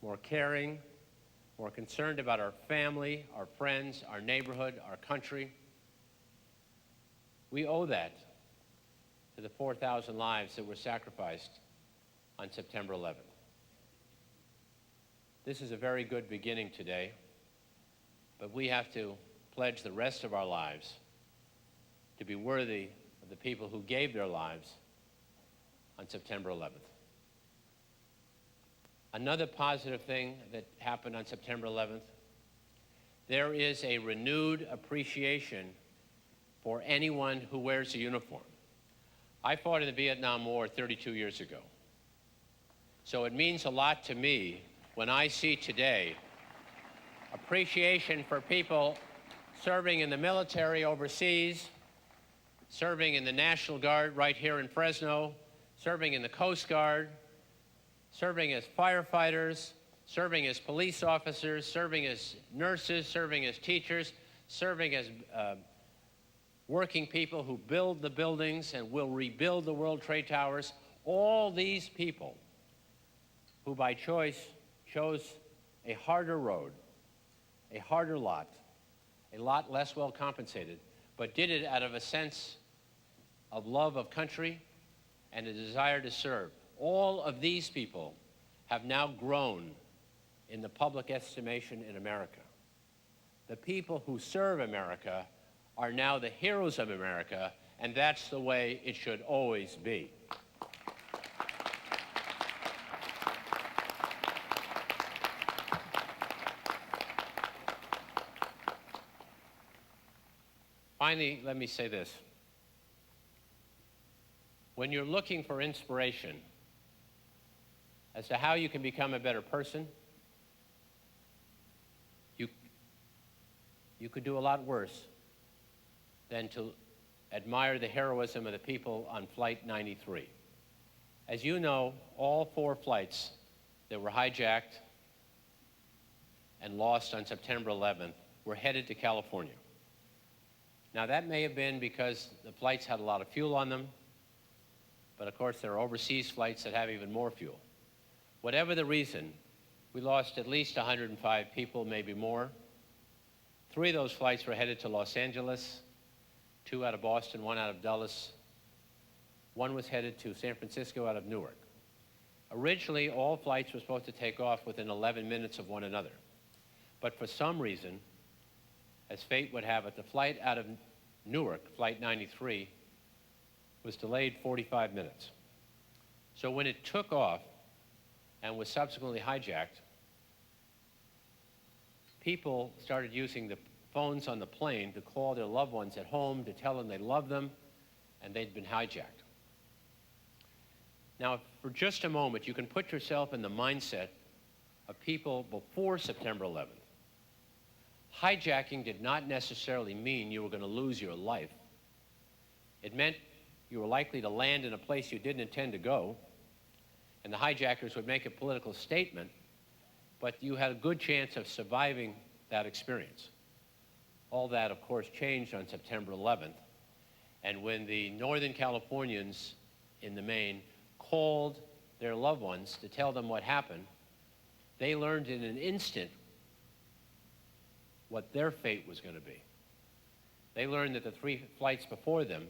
more caring, more concerned about our family, our friends, our neighborhood, our country. We owe that to the 4,000 lives that were sacrificed on September 11th. This is a very good beginning today, but we have to pledge the rest of our lives to be worthy of the people who gave their lives on September 11th. Another positive thing that happened on September 11th, there is a renewed appreciation for anyone who wears a uniform. I fought in the Vietnam War 32 years ago. So it means a lot to me when I see today appreciation for people serving in the military overseas, serving in the National Guard right here in Fresno, serving in the Coast Guard, serving as firefighters, serving as police officers, serving as nurses, serving as teachers, serving as working people who build the buildings and will rebuild the World Trade Towers. All these people who by choice chose a harder road, a harder lot, a lot less well compensated, but did it out of a sense of love of country and a desire to serve. All of these people have now grown in the public estimation in America. The people who serve America are now the heroes of America, and that's the way it should always be. Finally, let me say this. When you're looking for inspiration as to how you can become a better person, you could do a lot worse than to admire the heroism of the people on Flight 93. As you know, all 4 flights that were hijacked and lost on September 11th were headed to California. Now, that may have been because the flights had a lot of fuel on them, but of course there are overseas flights that have even more fuel. Whatever the reason, we lost at least 105 people, maybe more. 3 of those flights were headed to Los Angeles, 2 out of Boston, 1 out of Dulles. 1 was headed to San Francisco out of Newark. Originally, all flights were supposed to take off within 11 minutes of one another. But for some reason, as fate would have it, the flight out of Newark, Flight 93, was delayed 45 minutes. So when it took off and was subsequently hijacked, people started using the phones on the plane to call their loved ones at home to tell them they loved them and they'd been hijacked. Now, for just a moment, you can put yourself in the mindset of people before September 11th. Hijacking did not necessarily mean you were going to lose your life. It meant you were likely to land in a place you didn't intend to go, and the hijackers would make a political statement, but you had a good chance of surviving that experience. All that, of course, changed on September 11th, and when the Northern Californians in the main called their loved ones to tell them what happened, they learned in an instant what their fate was going to be. They learned that the 3 flights before them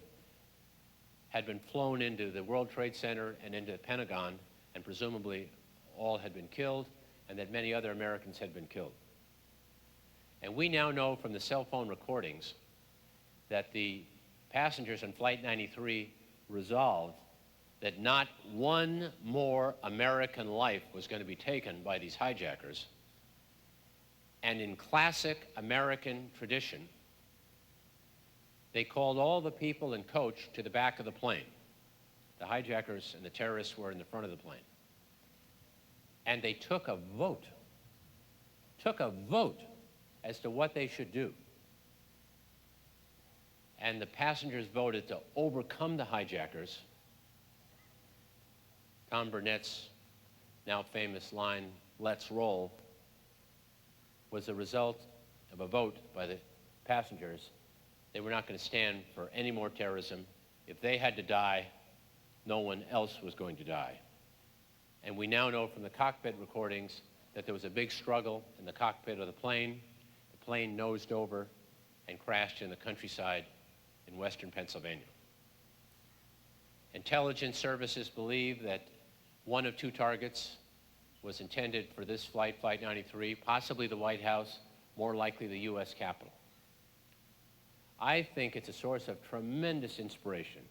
had been flown into the World Trade Center and into the Pentagon, and presumably all had been killed, and that many other Americans had been killed. And we now know from the cell phone recordings that the passengers on Flight 93 resolved that not one more American life was going to be taken by these hijackers. And in classic American tradition, they called all the people and coach to the back of the plane. The hijackers and the terrorists were in the front of the plane. And they took a vote as to what they should do. And the passengers voted to overcome the hijackers. Tom Burnett's now famous line, "Let's roll," was the result of a vote by the passengers. They were not going to stand for any more terrorism. If they had to die, no one else was going to die. And we now know from the cockpit recordings that there was a big struggle in the cockpit of the plane. The plane nosed over and crashed in the countryside in western Pennsylvania. Intelligence services believe that 1 of 2 targets was intended for this flight, Flight 93, possibly the White House, more likely the U.S. Capitol. I think it's a source of tremendous inspiration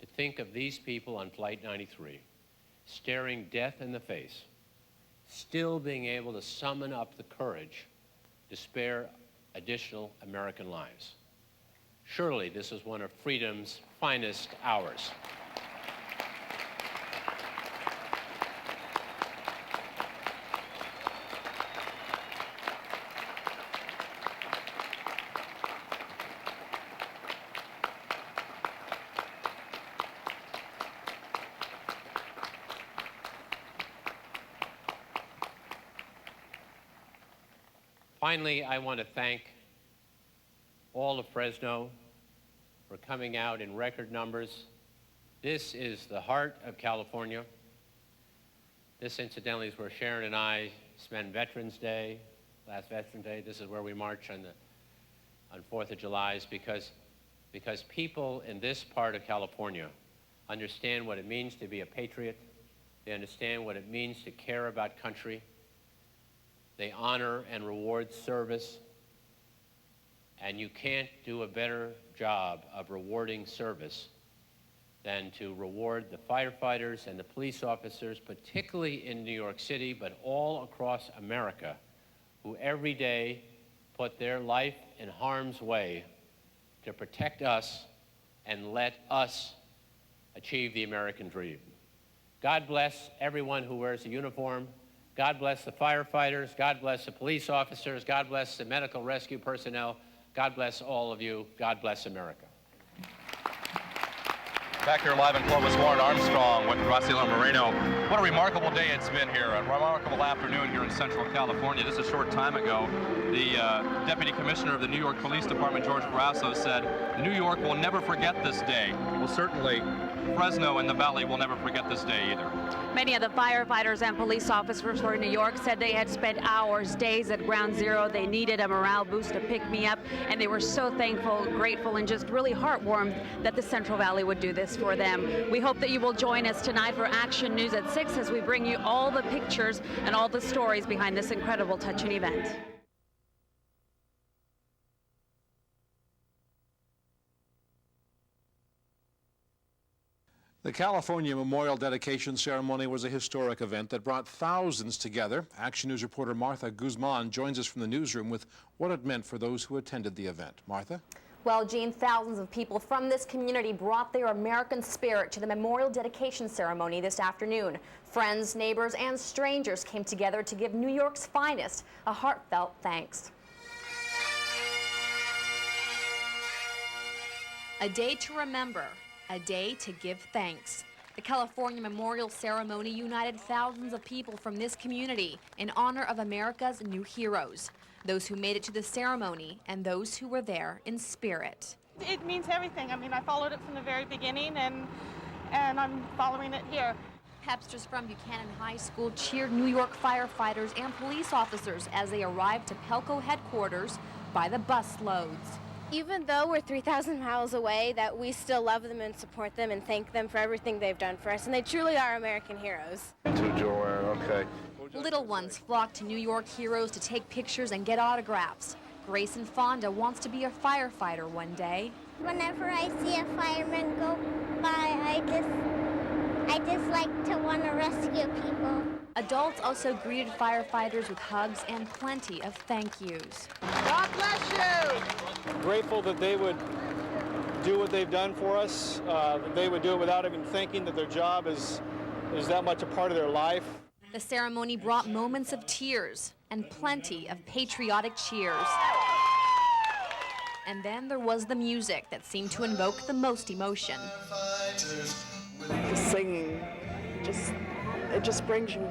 to think of these people on Flight 93 staring death in the face, still being able to summon up the courage to spare additional American lives. Surely this is one of freedom's finest hours. Finally, I want to thank all of Fresno for coming out in record numbers. This is the heart of California. This, incidentally, is where Sharon and I spend Veterans Day, last Veterans Day. This is where we march on 4th of July, because people in this part of California understand what it means to be a patriot. They understand what it means to care about country. They honor and reward service. And you can't do a better job of rewarding service than to reward the firefighters and the police officers, particularly in New York City, but all across America, who every day put their life in harm's way to protect us and let us achieve the American dream. God bless everyone who wears a uniform. God bless the firefighters. God bless the police officers. God bless the medical rescue personnel. God bless all of you. God bless America. Back here live in Clovis, Warren Armstrong with Graciela Moreno. What a remarkable day it's been here, a remarkable afternoon here in Central California. Just a short time ago, the Deputy Commissioner of the New York Police Department, George Barrasso, said, New York will never forget this day. Well, certainly, Fresno and the Valley will never forget this day either. Many of the firefighters and police officers for New York said they had spent hours, days at Ground Zero. They needed a morale boost to pick me up, and they were so thankful, grateful, and just really heartwarmed that the Central Valley would do this for them. We hope that you will join us tonight for Action News at 6 as we bring you all the pictures and all the stories behind this incredible touching event. The California Memorial Dedication Ceremony was a historic event that brought thousands together. Action News reporter Martha Guzman joins us from the newsroom with what it meant for those who attended the event. Martha? Well, Gene, thousands of people from this community brought their American spirit to the memorial dedication ceremony this afternoon. Friends, neighbors, and strangers came together to give New York's finest a heartfelt thanks. A day to remember, a day to give thanks. The California Memorial Ceremony united thousands of people from this community in honor of America's new heroes, those who made it to the ceremony and those who were there in spirit. It means everything. I mean, I followed it from the very beginning, and I'm following it here. Pepsters from Buchanan High School cheered New York firefighters and police officers as they arrived to Pelco headquarters by the bus loads. Even though we're 3,000 miles away, that we still love them and support them and thank them for everything they've done for us, and they truly are American heroes. To Joanne, okay. Little ones flocked to New York heroes to take pictures and get autographs. Grayson Fonda wants to be a firefighter one day. Whenever I see a fireman go by, I just like to want to rescue people. Adults also greeted firefighters with hugs and plenty of thank yous. God bless you! Grateful that they would do what they've done for us, that they would do it without even thinking that their job is that much a part of their life. The ceremony brought moments of tears and plenty of patriotic cheers. And then there was the music that seemed to invoke the most emotion. The singing, it just brings you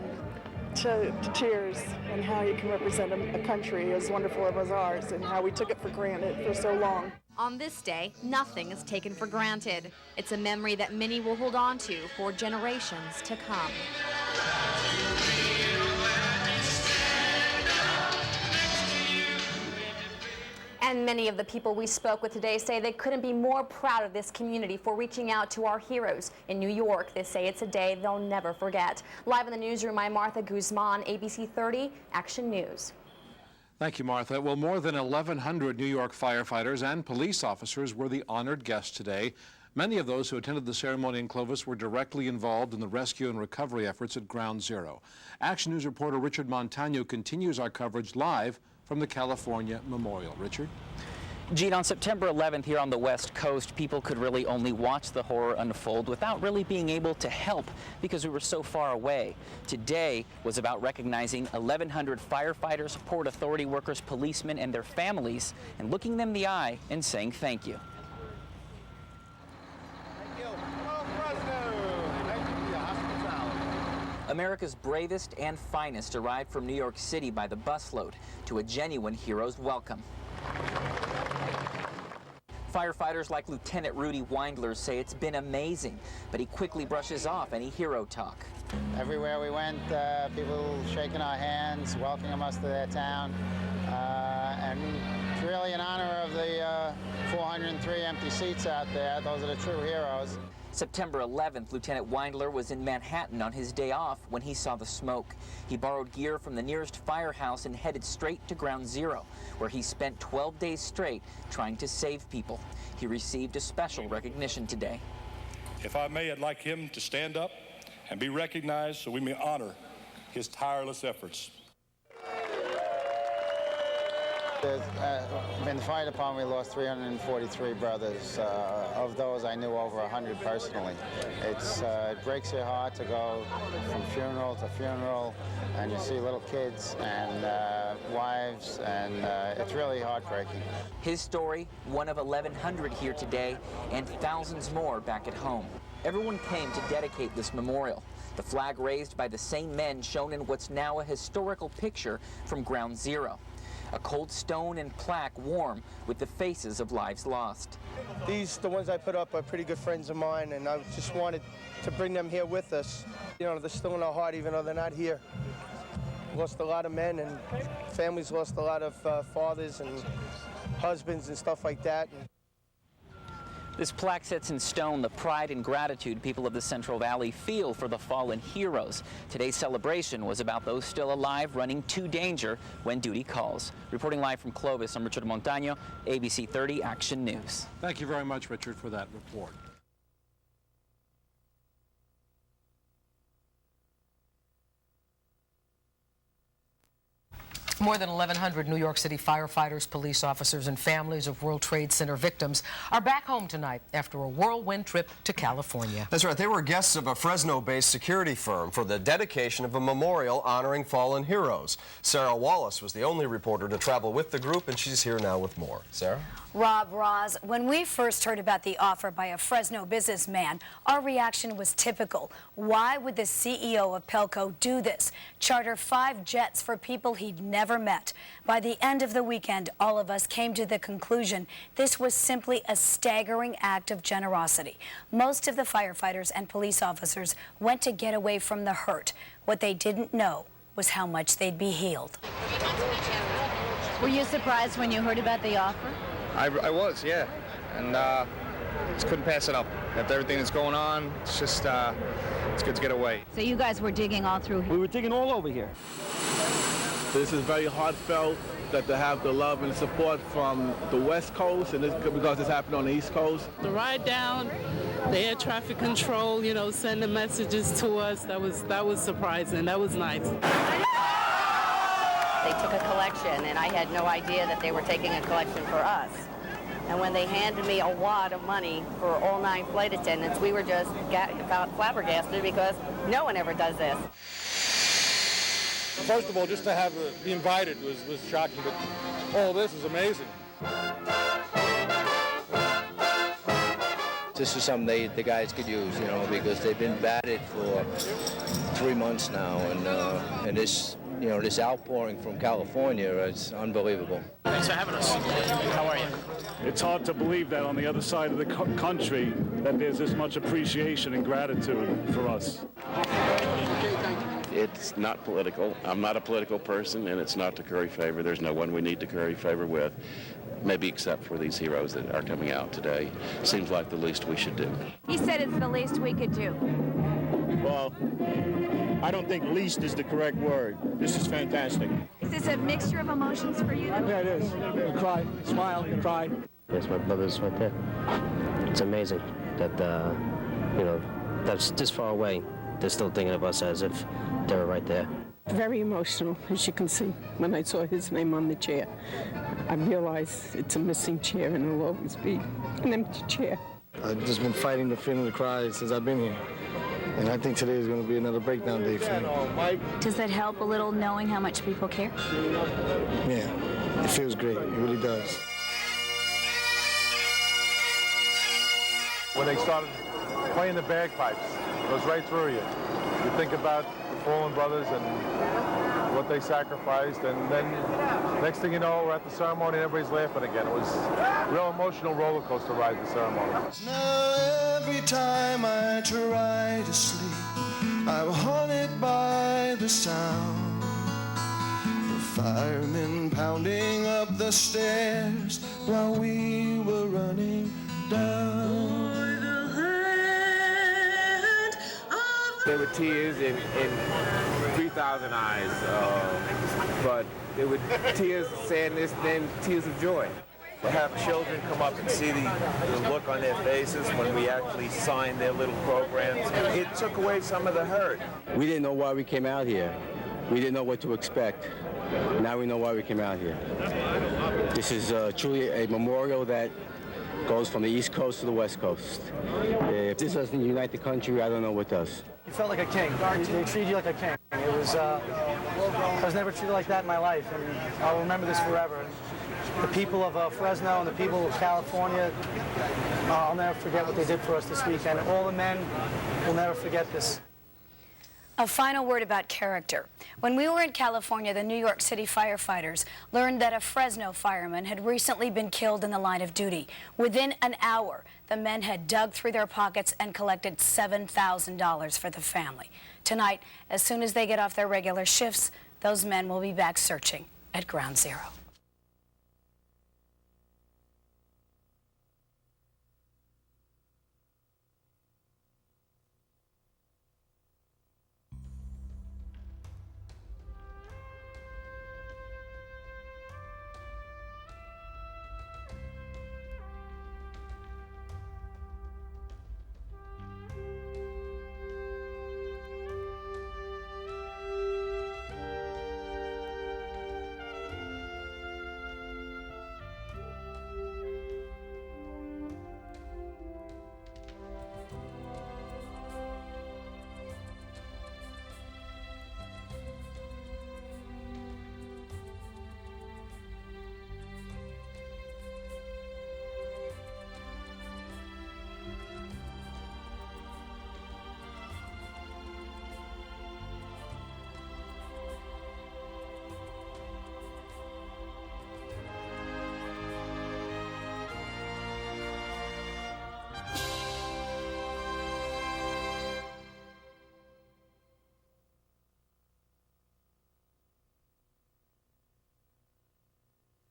to tears, and how you can represent a country as wonderful as ours and how we took it for granted for so long. On this day, nothing is taken for granted. It's a memory that many will hold on to for generations to come. And many of the people we spoke with today say they couldn't be more proud of this community for reaching out to our heroes in New York. They say it's a day they'll never forget. Live in the newsroom, I'm Martha Guzman, ABC 30 Action News. Thank you, Martha. Well, more than 1,100 New York firefighters and police officers were the honored guests today. Many of those who attended the ceremony in Clovis were directly involved in the rescue and recovery efforts at Ground Zero. Action News reporter Richard Montano continues our coverage live from the California Memorial. Richard? Gene, on September 11th here on the West Coast, people could really only watch the horror unfold without really being able to help because we were so far away. Today was about recognizing 1,100 firefighters, Port Authority workers, policemen, and their families, and looking them in the eye and saying thank you. America's bravest and finest arrived from New York City by the busload to a genuine hero's welcome. Firefighters like Lieutenant Rudy Weindler say it's been amazing, but he quickly brushes off any hero talk. Everywhere we went, people shaking our hands, welcoming us to their town, and it's really in honor of the 403 empty seats out there. Those are the true heroes. September 11th, Lieutenant Weindler was in Manhattan on his day off when he saw the smoke. He borrowed gear from the nearest firehouse and headed straight to Ground Zero, where he spent 12 days straight trying to save people. He received a special recognition today. If I may, I'd like him to stand up and be recognized so we may honor his tireless efforts. In the fire department, we lost 343 brothers. Of those, I knew over 100 personally. It breaks your heart to go from funeral to funeral, and you see little kids and wives, and it's really heartbreaking. His story, one of 1,100 here today, and thousands more back at home. Everyone came to dedicate this memorial. The flag raised by the same men shown in what's now a historical picture from Ground Zero. A cold stone and plaque warm with the faces of lives lost. The ones I put up are pretty good friends of mine, and I just wanted to bring them here with us. You know, they're still in our heart even though they're not here. Lost a lot of men, and families lost a lot of fathers and husbands and stuff like that. This plaque sets in stone the pride and gratitude people of the Central Valley feel for the fallen heroes. Today's celebration was about those still alive running to danger when duty calls. Reporting live from Clovis, I'm Richard Montano, ABC 30 Action News. Thank you very much, Richard, for that report. More than 1,100 New York City firefighters, police officers, and families of World Trade Center victims are back home tonight after a whirlwind trip to California. That's right. They were guests of a Fresno-based security firm for the dedication of a memorial honoring fallen heroes. Sarah Wallace was the only reporter to travel with the group, and she's here now with more. Sarah? Rob, Roz, when we first heard about the offer by a Fresno businessman, our reaction was typical. Why would the CEO of Pelco do this? Charter 5 jets for people he'd never met. By the end of the weekend, all of us came to the conclusion this was simply a staggering act of generosity. Most of the firefighters and police officers went to get away from the hurt. What they didn't know was how much they'd be healed. Were you surprised when you heard about the offer? I was, yeah, and just couldn't pass it up. After everything that's going on, it's just, it's good to get away. So you guys were digging all through here? We were digging all over here. This is very heartfelt that to have the love and support from the West Coast, and because this happened on the East Coast. The ride down, the air traffic control, you know, sending messages to us, that was surprising. That was nice. They took a collection, and I had no idea that they were taking a collection for us. And when they handed me a wad of money for all 9 flight attendants, we were just about flabbergasted because no one ever does this. First of all, just to be invited was shocking, but all this is amazing. This is something the guys could use, you know, because they've been battered for 3 months now, and this, you know, this outpouring from California is unbelievable. Thanks for having us. How are you? It's hard to believe that on the other side of the country that there's this much appreciation and gratitude for us. It's not political. I'm not a political person, and it's not to curry favor. There's no one we need to curry favor with, maybe except for these heroes that are coming out today. Seems like the least we should do. He said it's the least we could do. Well, I don't think least is the correct word. This is fantastic. Is this a mixture of emotions for you? Yeah, it is. You cry, smile, you cry. Yes, my brother's right there. It's amazing that, you know, that's this far away. They're still thinking of us as if they were right there. Very emotional, as you can see. When I saw his name on the chair, I realized it's a missing chair and it'll always be an empty chair. I've just been fighting the feeling to cry since I've been here. And I think today is going to be another breakdown day for me. Does that help a little knowing how much people care? Yeah, it feels great. It really does. When they started playing the bagpipes, it goes right through you. You think about the fallen brothers and what they sacrificed. And then next thing you know, we're at the ceremony and everybody's laughing again. It was a real emotional roller coaster ride, the ceremony. Now every time I try to sleep, I'm haunted by the sound. The firemen pounding up the stairs while we were running down. There were tears in 3,000 eyes, but there were tears of sadness, then tears of joy. To have children come up and see the look on their faces when we actually signed their little programs, it took away some of the hurt. We didn't know why we came out here. We didn't know what to expect. Now we know why we came out here. This is truly a memorial that goes from the East Coast to the West Coast. If this doesn't unite the country, I don't know what does. You felt like a king. They treated you like a king. It was, I was never treated like that in my life, and I'll remember this forever. The people of Fresno and the people of California, I'll never forget what they did for us this weekend. All the men will never forget this. A final word about character. When we were in California, the New York City firefighters learned that a Fresno fireman had recently been killed in the line of duty. Within an hour, the men had dug through their pockets and collected $7,000 for the family. Tonight, as soon as they get off their regular shifts, those men will be back searching at Ground Zero.